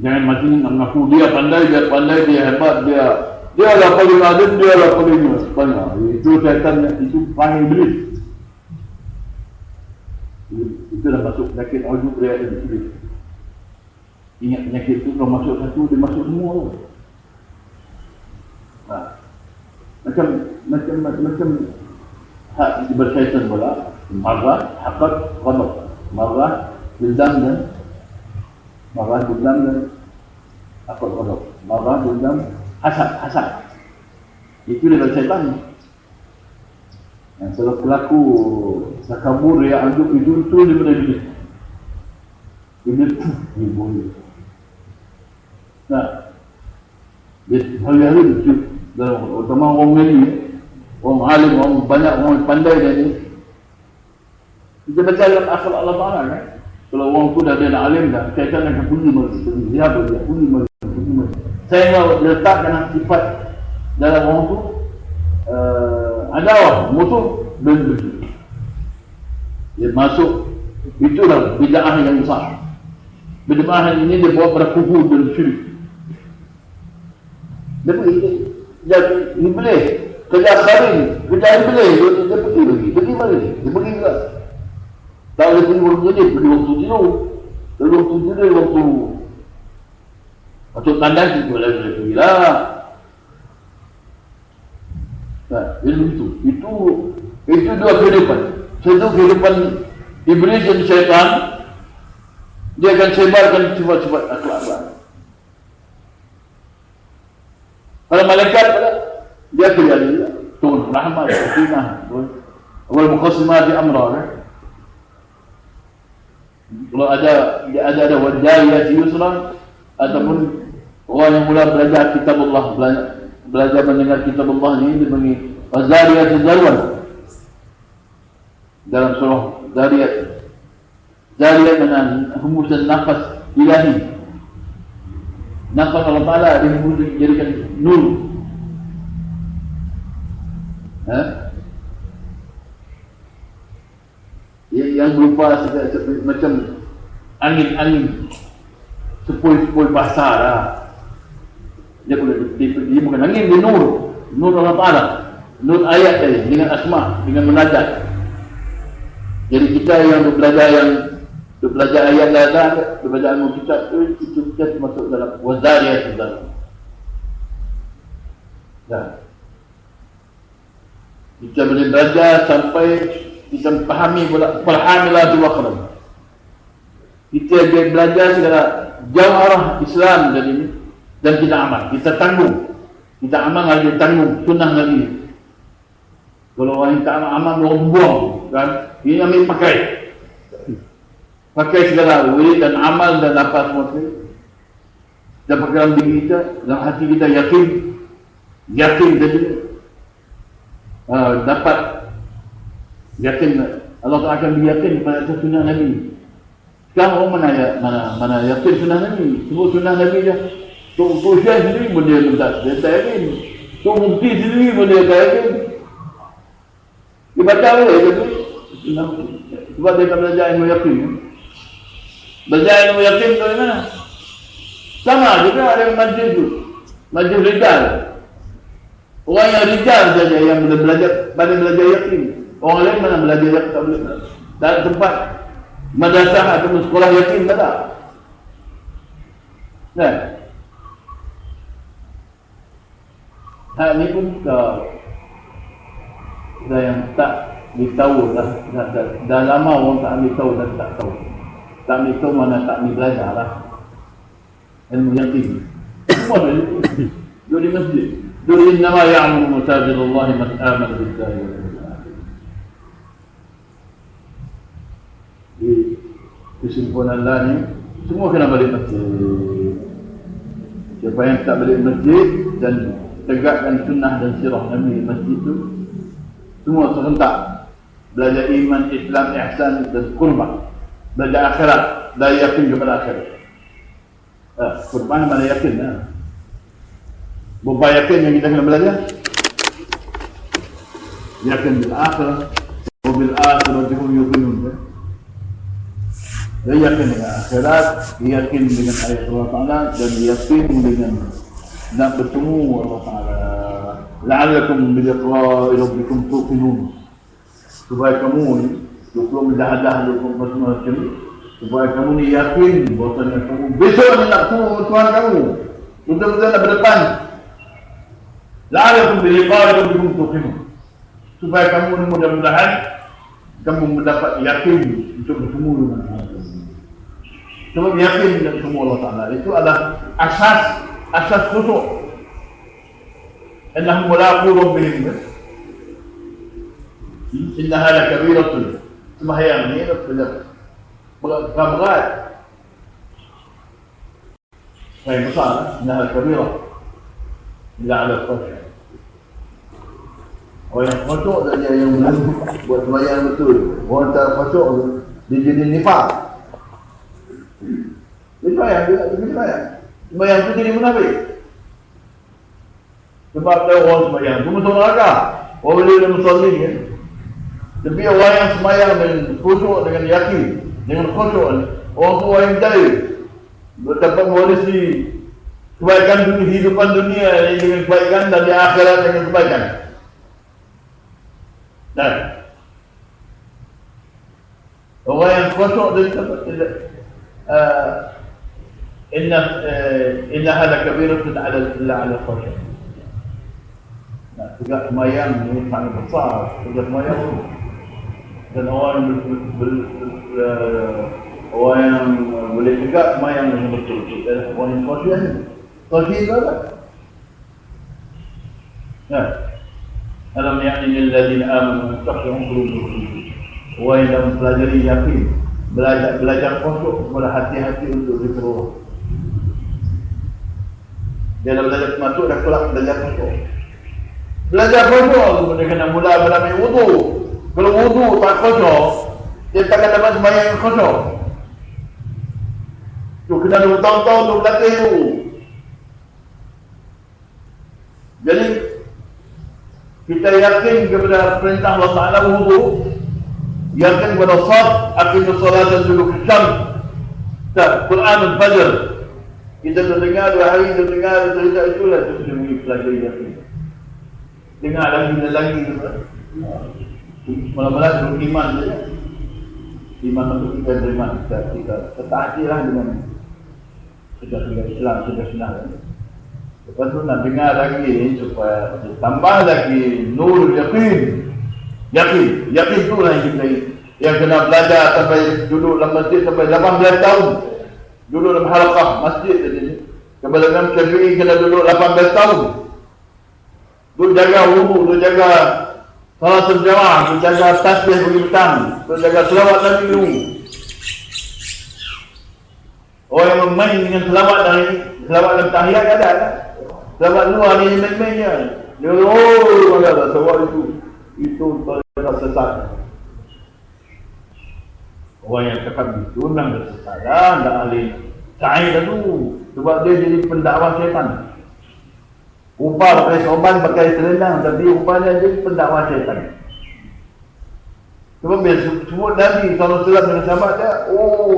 Jangan masing mengaku dia pandai, dia hebat, dia lah paling alim, dia lah paling banyak. Itu syaitan, itu panggil iblis. Itu dah masuk penyakit ujub riya iblis. Ingat penyakit itu kalau masuk satu, dia masuk semua tu. Macam hak bersyaitan pula. Marah, haqqat, ghadab. Marah, dendam dan haqqat, ghadab. Marah, dendam, hasad. Itu dia bersyaitan. Yang kalau pelaku sakabur riya ujub itu dia boleh iblis. Iblis dia boleh. Nah, hari-hari dalam utama orang ini, orang alim, orang banyak orang pandai dia ni. Kita baca dalam akhlak Allah Ta'ala kan. Kalau orang tu dah dia nak alim dah, syaitan akan puji mereka. Siapa dia? Puji mereka. Saya nak letakkan sifat dalam orang tu adawah, musuh dan benci. Dia masuk, itulah bid'ah yang besar. Bid'ah ini dia bawa pada kufur dan syirik. Dia pergi iblis, kerja kharin, kerja iblis, dia pergi lagi, pergi mana ni? Dia pergi juga. Tak boleh pergi waktu jadi, pergi waktu tidur. Lalu waktu tidur, waktu masuk tandang, kita boleh pergi lah. Nah, jadi itu dua kehidupan. Satu kehidupan iblis dan syaitan, dia akan sebarkan sifat-sifat akhlak. Kalau malaikat dia kerja turun rahmat, sakinah, wal muqassimati amra kan. Kalau ada wadayati yusra ataupun orang yang mula belajar kitab Allah, belajar mendengar kitab Allah ni dipanggil wazariyati zarwan. Dalam surah Zariyat, Zariyat dengan hembusan nafas ilahi. Nafas Allah Ta'ala dijadikan nur. yang berupa macam angin-angin sepoi-sepoi basah lah. Dia bukan angin, dia nur Allah Ta'ala, nur ayat tadi dengan asma, dengan munajat. Jadi kita yang belajar ayat lain, belajar ilmu kitab itu kita masuk dalam wazariyat dalam. Dan kita boleh belajar sampai kita fahami pula falhamilah waqran. Kita belajar segala jawharah Islam dari ini dan kita amal, kita tanggung. Kita amal lagi tanggung sunnah lagi. Kalau orang tak amal buang kan, ini ambil pakai segala wirid dan amal dan apa semua itu dapat dalam diri kita, dalam hati kita yakin tadi dapat yakin Allah Ta'ala akan diyakin pada sunnah Nabi. Sekarang orang mana yakin sunnah Nabi, semua sunnah Nabi je. Tok Syekh sendiri pun dia tak yakin, Tok Mufti sendiri pun dia tak yakin. Dia baca boleh tapi sebab dia tak belajar ilmu yakin. Belajar ilmu yakin tu mana? Sama juga ada majlis tu, majlis rijal. Orang yang rijal saja yang boleh belajar yakin. Orang lain mana belajar yakin tak boleh. Dalam tempat madrasah atau sekolah yakin tak ada. Nah, ini pun dah yang tak ditahu dah lama orang tak ambil tahu dan tak tahu. Tak ambil tahu mana tak ambil belajar lah. Ilmu yakin. Semua duduk di masjid. Duduk innama ya'muru masajidallah man amana billahi wal yawmil akhir. Di kesimpulan Allah ni semua kena balik masjid. Siapa yang tak balik masjid dan tegakkan sunnah dan sirah Nabi di masjid itu, semua serentak belajar iman, Islam, ihsan dan kurban, belajar akhirat, dah yakin kepada akhirat. Kurban mana yakin lah. Berapa yakin yang kita kena belajar? Yakin bil akhirah, bil akhirah hum yuqinun. Dia yakin dengan akhirat, yakin dengan ayat Allah Ta'ala dan yakin dengan nak bertemu Allah Ta'ala. La'alakum biliqa'i rabbikum tuqinun. Supaya kamu ni 20 mujahadah 20 macam ni, supaya kamu ni yakin bahawasanya kamu besok ni nak bertemu Tuhan kamu, betul-betul nak berdepan. La'alakum biliqa'i rabbikum tuqinun. Supaya kamu ni mudah-mudahan kamu mendapat yakin untuk bertemu dengan Tuhan. Sebab yakin dengan bertemu Allah Ta'ala itu adalah asas khusyuk. Innahum mulaqu rabbihim. Innaha lakabiratun. Sembahyang ni berat. Baik besar. Innaha lakabirah. Illa ala khusyuk. Orang yang khusyuk saja yang buat sembahyang betul. Orang tak khusyuk dia jadi nifaq. Sembahyang juga sembahyang. Sembahyang itu jadi munafik. Sebab ada orang sembahyang itu masuk neraka. Orang boleh musalli kan. Tapi orang yang sembahyang dengan khusyuk, dengan yakin, dengan khusyuk, orang tu orang yang jaya dapat mewarisi kebaikan kehidupan dunia dengan kebaikan dan di akhirat dengan kebaikan. Dan orang yang khusyuk dari innaha lakabiratun ala khusyuk. Nah, tegak semayang ini sangat besar. Tegak semayang dan orang yang boleh tegak semayang dengan betul. Orang yang khusyuk ni. Khusyuk itu apa? Nah, alam ya'ni lil ladzina amanu taqsha'u qulubuhum. Orang yang mempelajari yakin, belajar khusyuk, kepada hati-hati untuk dikeluar. Dia dah belajar masuk, dah kelak belajar khusyuk. Belajar khusyuk, dia kena mula ambil wudu. Kalau wudu tak khusyuk, dia takkan dapat sembahyang khusyuk. Tu kena 2 tahun untuk berlatih tu. Jadi kita yakin kepada perintah Allah Ta'ala wudu. yakin pada sad, aqimus salata dulu syam, Quranul Fajr. Kita dengar 2 hari, kita dengar cerita itulah tu kita boleh pelajari yakin. Dengar lagi malam-malam iman saja. Iman itu kita beriman, kita tertaatilah dengan sudah Islam, sudah senang. Lepas tu nak dengar lagi supaya tambah lagi nur yakin. Yakin tu lah yang kena belajar sampai duduk dalam masjid sampai 18 tahun. Duduk dalam halaqah masjid tadi. Kepada Imam Syafi'i kena duduk 18 tahun. Duduk jaga wudu, duduk jaga salat berjamaah, duduk jaga tasbih bagi petang, duduk jaga selawat Nabi dulu. Orang yang bermain dengan selawat dalam tahiyat ada kan? Selawat luar ni main-mainnya. Dia ada selawat itu tak sesat. Orang yang cakap itu memang bersesat lah, tak alih cair dulu. Sebab dia jadi pendakwah syaitan. Rupa pakai sorban, pakai selendang, tapi rupanya jadi pendakwah syaitan. Sebab dia sebut Nabi SAW dengan sahabat dia,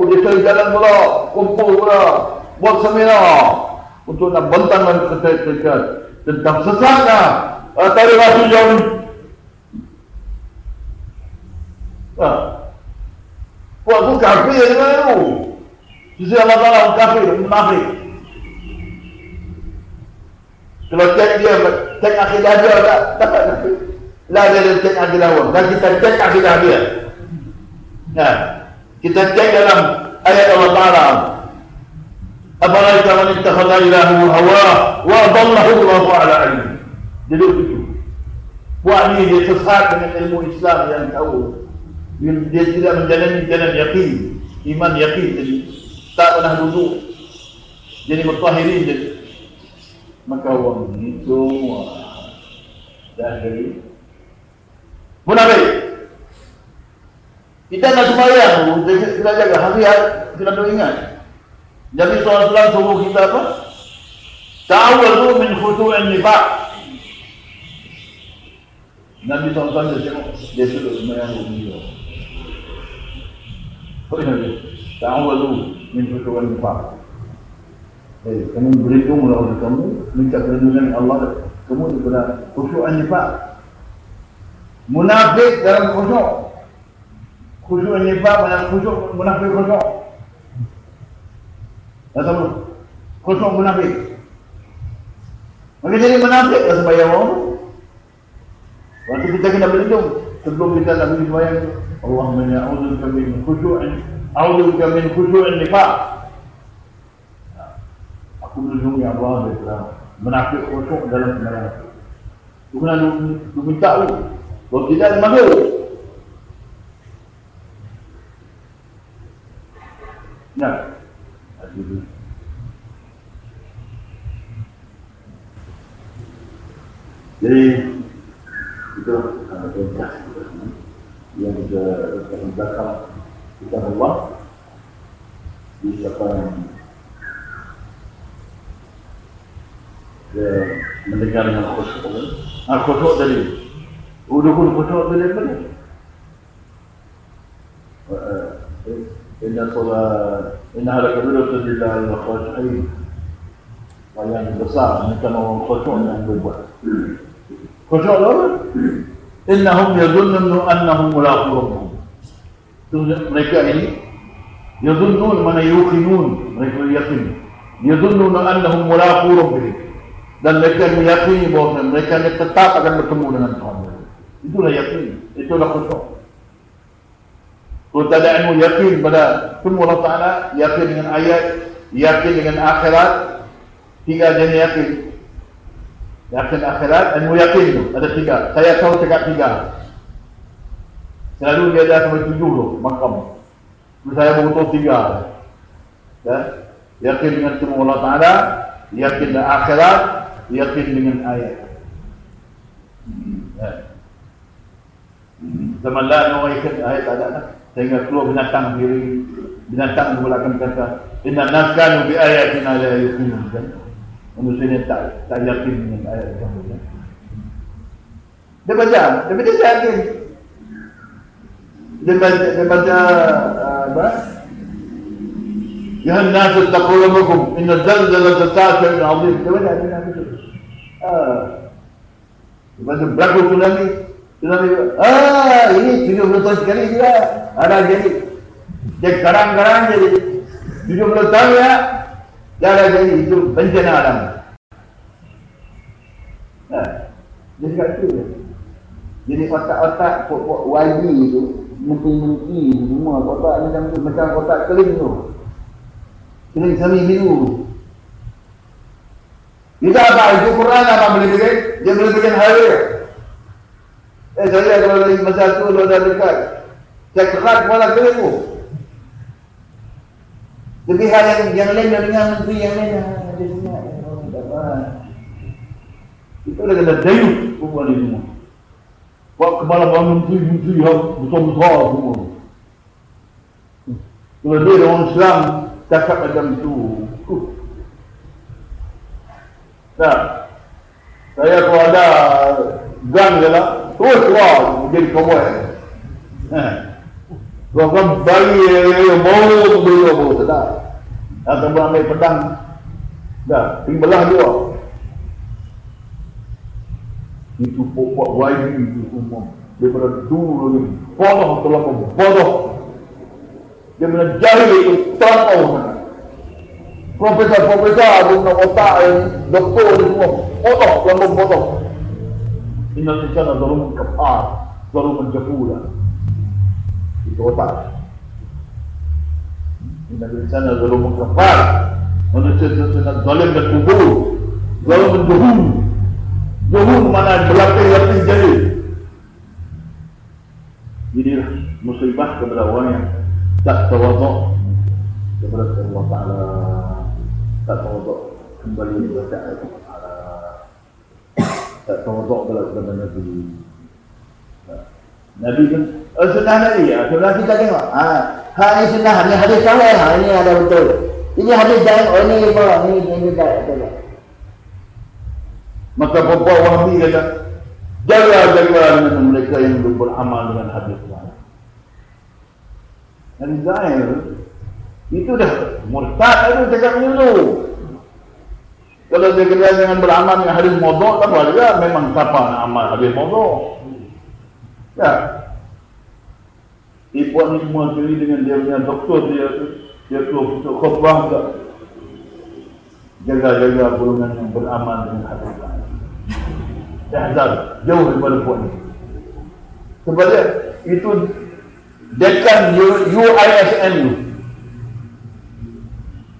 dia cari jalan pula, kumpul pula, buat seminar untuk nak bentangkan kata-kata tentang sesatnya tadi Rasul jauh. Buat tu kafir dengan itu. Sisi Allah Ta'ala kafir, munafik. Kalau cek akidah dia tak dapat kafir. Lah dia cek akidah orang. Dan kita cek akidah dia. Kita cek dalam ayat Allah Ta'ala. Apalaika man ittakhadha ilahu hawa wa adallahu Allahu ala ilm. Jadi itu. Buat ni dia sesat dengan ilmu Islam yang tahu. Dia tidak menjalani jalan yakin, iman yakin jadi tak pernah duduk jadi mutahirin jadi. Maka orang itu dah jadi munafik. Kita nak sembahyang, kita jaga hari-hari, kita perlu ingat. Nabi SAW suruh kita apa? Ta'awwadu min khutu'in nifaq. Nabi SAW dia suruh sembahyang dunia. Ta'awwadu min khutu'in nifaq. Kamu berlindunglah oleh kamu, minta perlindungan Allah. Kamu daripada khutu'in nifaq. Munafik dalam khusyuk. Khusyuk nifaq dalam khusyuk, munafik khusyuk. Atau khusyuk munafik. Maka jadi munafik lah sembahyang orang. Waktu kita kena berlindung sebelum kita nak pergi sembahyang, Allahumma inni a'udzubika min khusyu'in nifaq. Aku berlindung ya Allah daripada munafik khusyuk dalam sembahyang. Tu kena lu minta tu. Kalau tidak masuk. Nah. Jadi itu perintah yang kita belakang kita Allah disebabkan mendengar dengan khusyuk. Khusyuk tadi. Udukul khusyuk tadi apa ni? Inna halaka birusul lillahi wa khashi'in. Yang besar mereka orang khusyuk yang berbuat. Khusyuk apa? Innahum yadhunnuna annahum mulaqu rabbihim. Mereka ini yadhunnun mana yuqinun, mereka yakin. Yadhunnuna annahum mulaqu rabbihim. Dan mereka meyakini bahawa mereka tetap akan bertemu dengan Tuhan. Itulah yakin, itulah khusyuk. Kalau tak ada ilmu yakin pada semua Allah Ta'ala, yakin dengan ayat, yakin dengan akhirat, 3 jenis yakin. Yakin akhirat, ilmu yakin tu ada 3. Saya tahu cakap 3. Selalu dia ada sampai 7 tu, makam. Saya berutus 3. Ya? Yakin dengan semua Allah Ta'ala, yakin dengan akhirat, yakin dengan ayat. Ya. Zaman lain orang ikat ayat tak ada lah. Sehingga keluar binatang diri, binatang mulakan kata, inna naskanu bi ayatina la yuqinun. Manusia ni tak yakin dengan ayat Allah. Dia baca, tapi dia yakin. dia baca apa? Ya an-nas taqu rabbakum inna zalzalata as-sa'ati 'azim. Dia baca itu. Baca berlaku tsunami. Ini 70 tahun sekali juga ada jadi. Dia garang-garang jadi 70 tahun ya. Dia ada jadi itu bencana alam. Jadi kat tu je. Jadi otak-otak pokok YB tu, mungkin semua kotak macam tu, macam kotak keling tu. Keling sami biru. Itu apa? Itu Quran apa boleh bikin? Dia boleh bikin hari. Saya kalau lagi masa tu dah dekat. Saya kerat kepala keling tu. Tapi hal yang lain dengan menteri yang lain ada semua. Itu dah kena dayuk semua ni semua. Buat kepala menteri yang besar-besar semua. Kalau dia orang Islam cakap macam tu. Nah, saya kalau ada gang je lah, terus keluar jadi cowboy. Kalau kan bagi yang bau, sedap. Atau ambil pedang, dah, tinggal dia. Itu pokok YB itu semua. Daripada dulu ni, bodoh. Dia menjahil itu terlampau sana. Profesor guna otak doktor ni semua bodoh. Innal insana zalumun kafar, zalumun jahula. Itu otak. Innal insana zalumun kafar. Manusia sangat zalim dan kufur. Zalumun jahul. Jahul mana berlapis-lapis jadi. Inilah musibah kepada orang yang tak tawaduk kepada Allah Ta'ala, tak tawaduk kembali kepada Allah Ta'ala, tak tawaduk kepada Nabi. Nabi kan sunnah Nabi ya, sunnah kita tengok. Ini sunnah, ini hadis sahih, ini ada betul. Ini hadis jangan, ini tak betul. Maka bapak Wahabi kata, jaga dengan mereka yang beramal dengan hadis sahih. Nabi Zain itu dah murtad itu cakap dulu. Kalau dia kena dengan beramal dengan hadis maudhu', tak boleh juga. Memang siapa nak amal hadis maudhu'. Ya. Ipuan ni semua sendiri dengan dia punya doktor dia tu khutbah juga. Jaga golongan yang beramal dengan hadis sahih. Dahzal jauh daripada puan ni. Sebab dia itu dekan UISN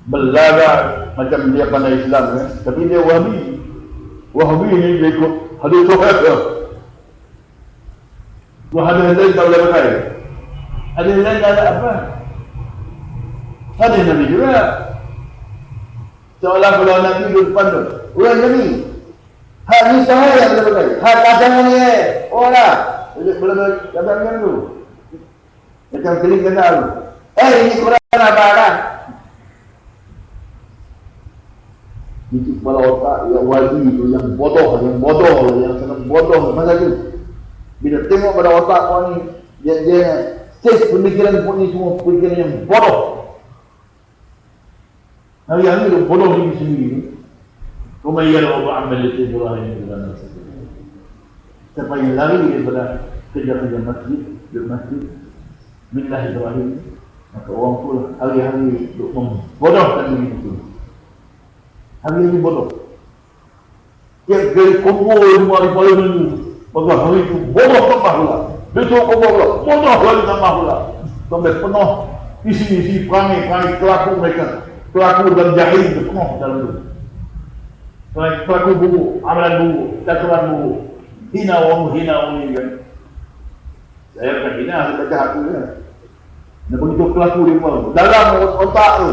belaga macam dia pandai Islam kan? Tapi dia Wahabi ni dia ikut hadis sahih ke? Hadis lain tak boleh pakai. Hadis lain tak ada apa? Hadis Nabi juga. Seolah kalau Nabi duduk depan tu, orang Nabi hadis sahih yang boleh pakai. Kacang ni boleh kacang macam tu. Macam keling kenal. Ini Quran apa lah? Itu kepala otak yang wajib itu, yang bodoh, yang sangat bodoh. Masa tu, bila tengok pada otak kau ni, dia stage pemikiran pun ni semua pemikiran yang bodoh. Nabi yang itu bodoh diri sendiri. Kumayyal Allah amal itu Ibrahim dan Nabi. Siapa yang lari daripada kerja-kerja masjid, Billah Ibrahim, maka orang tu hari-hari untuk membodohkan diri itu. Hari-hari bodoh. Dia dari kubur semua di parlimen itu. Maka hari itu bodoh tambah pula. Besok kubur pula, bodoh lagi tambah pula. Sampai penuh isi perangai kelaku mereka. Kelaku dan jahil itu penuh dalam itu. Kelaku buruk, amalan buruk, caturan buruk. Hina orang ini kan. Saya bukan hina, saya baca hati dia. Dia begitu kelaku dia pun. Dalam otak tu.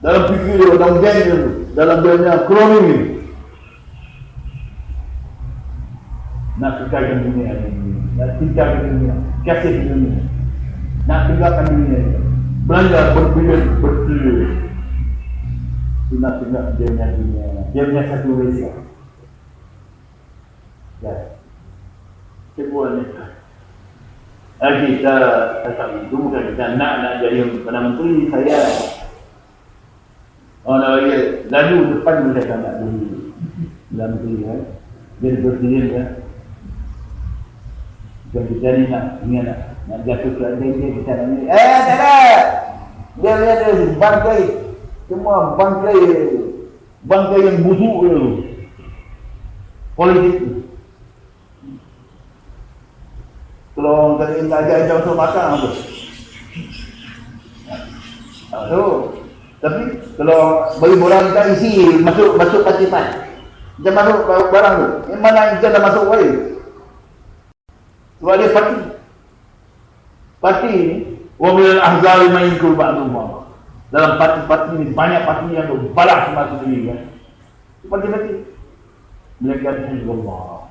Dalam fikir dia, dalam geng dia tu. Dalam dia punya kronik ni. Nak kekalkan dunia ni. Nak tinggalkan dunia. Kasih dunia. Nak tinggalkan dunia ni. Belanja berpilih. Nak tinggal dia punya dunia. Dia punya satu rasa. Ya. sebuah nikah. Kita tak itu bukan kita nak jadi Perdana Menteri saya. Lalu depan kita nak jadi Perdana Menteri kan. Jadi presiden kan. Bukan kita ni nak jatuh ke dia kita nak ni. Tak ada. Dia ada bangkai. Semua bangkai yang busuk tu. Politik tu. Kalau orang kata tak ajar untuk makan apa? Tapi kalau bagi orang kita isi masuk parti pan. Macam masuk barang tu. Yang mana kita dah masuk balik. Sebab dia parti ni wa min al-ahzab man yankul ba'dhum. Dalam parti-parti ni banyak parti yang berbalas sama sendiri kan. Parti-parti mereka Hizbullah.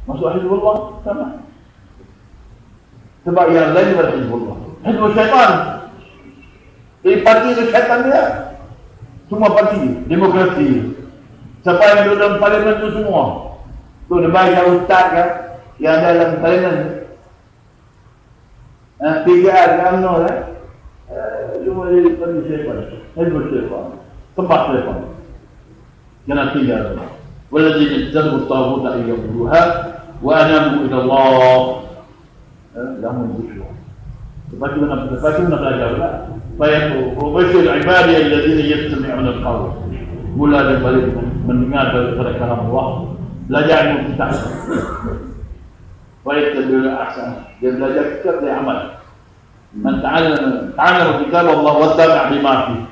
Masuk Hizbullah sama. Sebab yang lain adalah Hizbullah. Hizbul syaitan. Jadi parti itu syaitan dia. Semua parti demokrasi. Siapa yang duduk dalam parlimen itu semua. Tu dia ustaz kan yang ada dalam parlimen. PGR kan kan. Cuma jadi parti syaitan. Hizbul syaitan. Tempat syaitan. Jangan tinggal. والذين اجتنبوا الطاغوت أن يعبدوها وأنابوا إلى الله لهم البشرى. Lepas tu nak belajar pula. Fayabashir ibadi alladhina yastami'una al-qawl. Mula dia balik mendengar daripada kalam Allah. Belajar ilmu kitab. Fayattabi'u ahsan. Dia belajar kitab dia amal. Man ta'allama kitab Allah wa tabi'a bima fihi.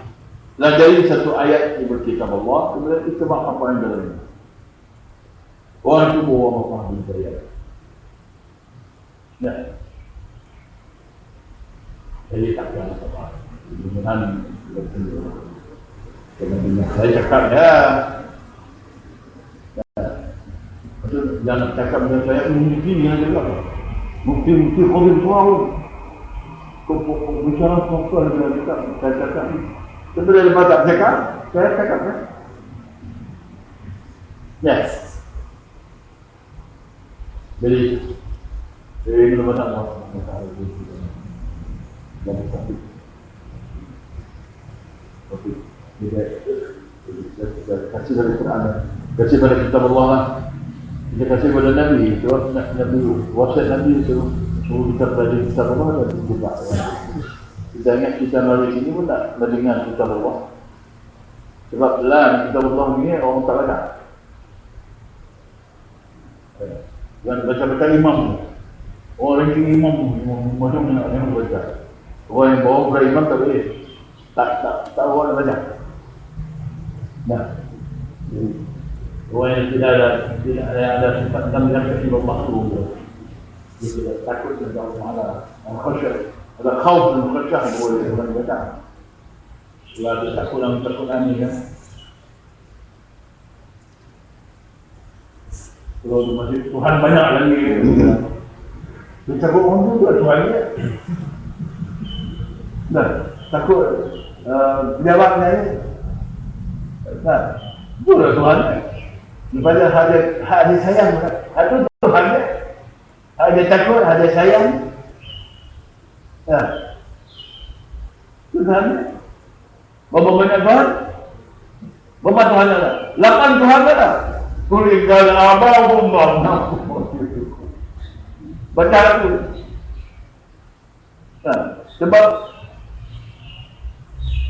Pelajari satu ayat di kitab Allah, kemudian ittiba' apa yang dalamnya. Orang itu bawa apa yang ya. Jadi tak ada apa-apa. Kemudian saya cakap ya. Jangan cakap dengan saya mungkin yang juga. Mungkin COVID semua. Kau bicara semua dengan kita. Saya cakap. Sebenarnya lepas tak cakap, saya cakap kan. Yes. Jadi ini lepas tak mau. Tapi kita kasih dari Quran, kasih pada kitab Allah lah. Kita kasih pada Nabi, sebab Nabi wasiat Nabi suruh kita belajar kitab Allah dan kita. Kita ingat kita mari sini pun tak mendengar kitab Allah. Sebab dalam kitab Allah ni orang tak baca. Jangan baca-baca imam. Orang yang imam macam mana yang baca. Orang yang bawa berimam tak boleh. Tak orang baca. Nah. Orang yang tidak ada sifat mendengar kitab Allah tu. Dia tidak takut dengan Allah. Khusyuk. Ada khauf dan khusyuk boleh orang baca. Kalau ada takut dalam Al-Quran ni kan. Kalau masih Tuhan banyak lagi. Dia takut orang tu Tuhan dia. Nah, takut pejabatnya ni. Nah, itulah Tuhan. Daripada ada sayang. Itu Tuhan dia. Ada takut, ada sayang. Nah, Tuhan dia. Berapa banyak Tuhan? Berapa Tuhan ada? 8 Tuhan ada. Kulikan abahum Allah. Baca aku. Sebab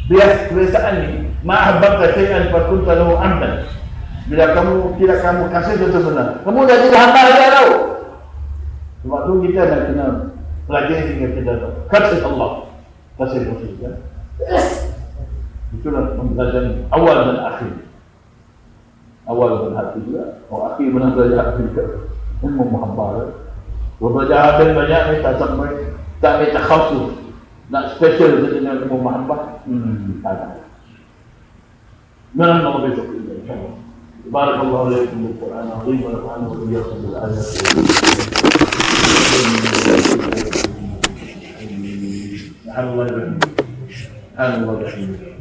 kebiasaan ni, ma'ahabba syai'an fa kunta lahu amdan. Bila kamu kasih sesuatu benar, kamu dah jadi hamba dia tahu. Sebab tu kita nak kena pelajari hingga kita tahu. Kasih Allah, kasih Rasul kan. Itulah pembelajaran awal dan akhir. Awal dan akhir juga. Akhir benar belajar akhir juga. Ilmu muhabbah. Belajar akhir banyak ni tak sampai khusus. Nak special dengan ilmu muhabbah. Tak ada. Jangan nama besok insyaAllah. Barakallahu alaikum bil Quran azim wa nafa'ana wa iyyakum bil ayat. Alhamdulillah. Alhamdulillah.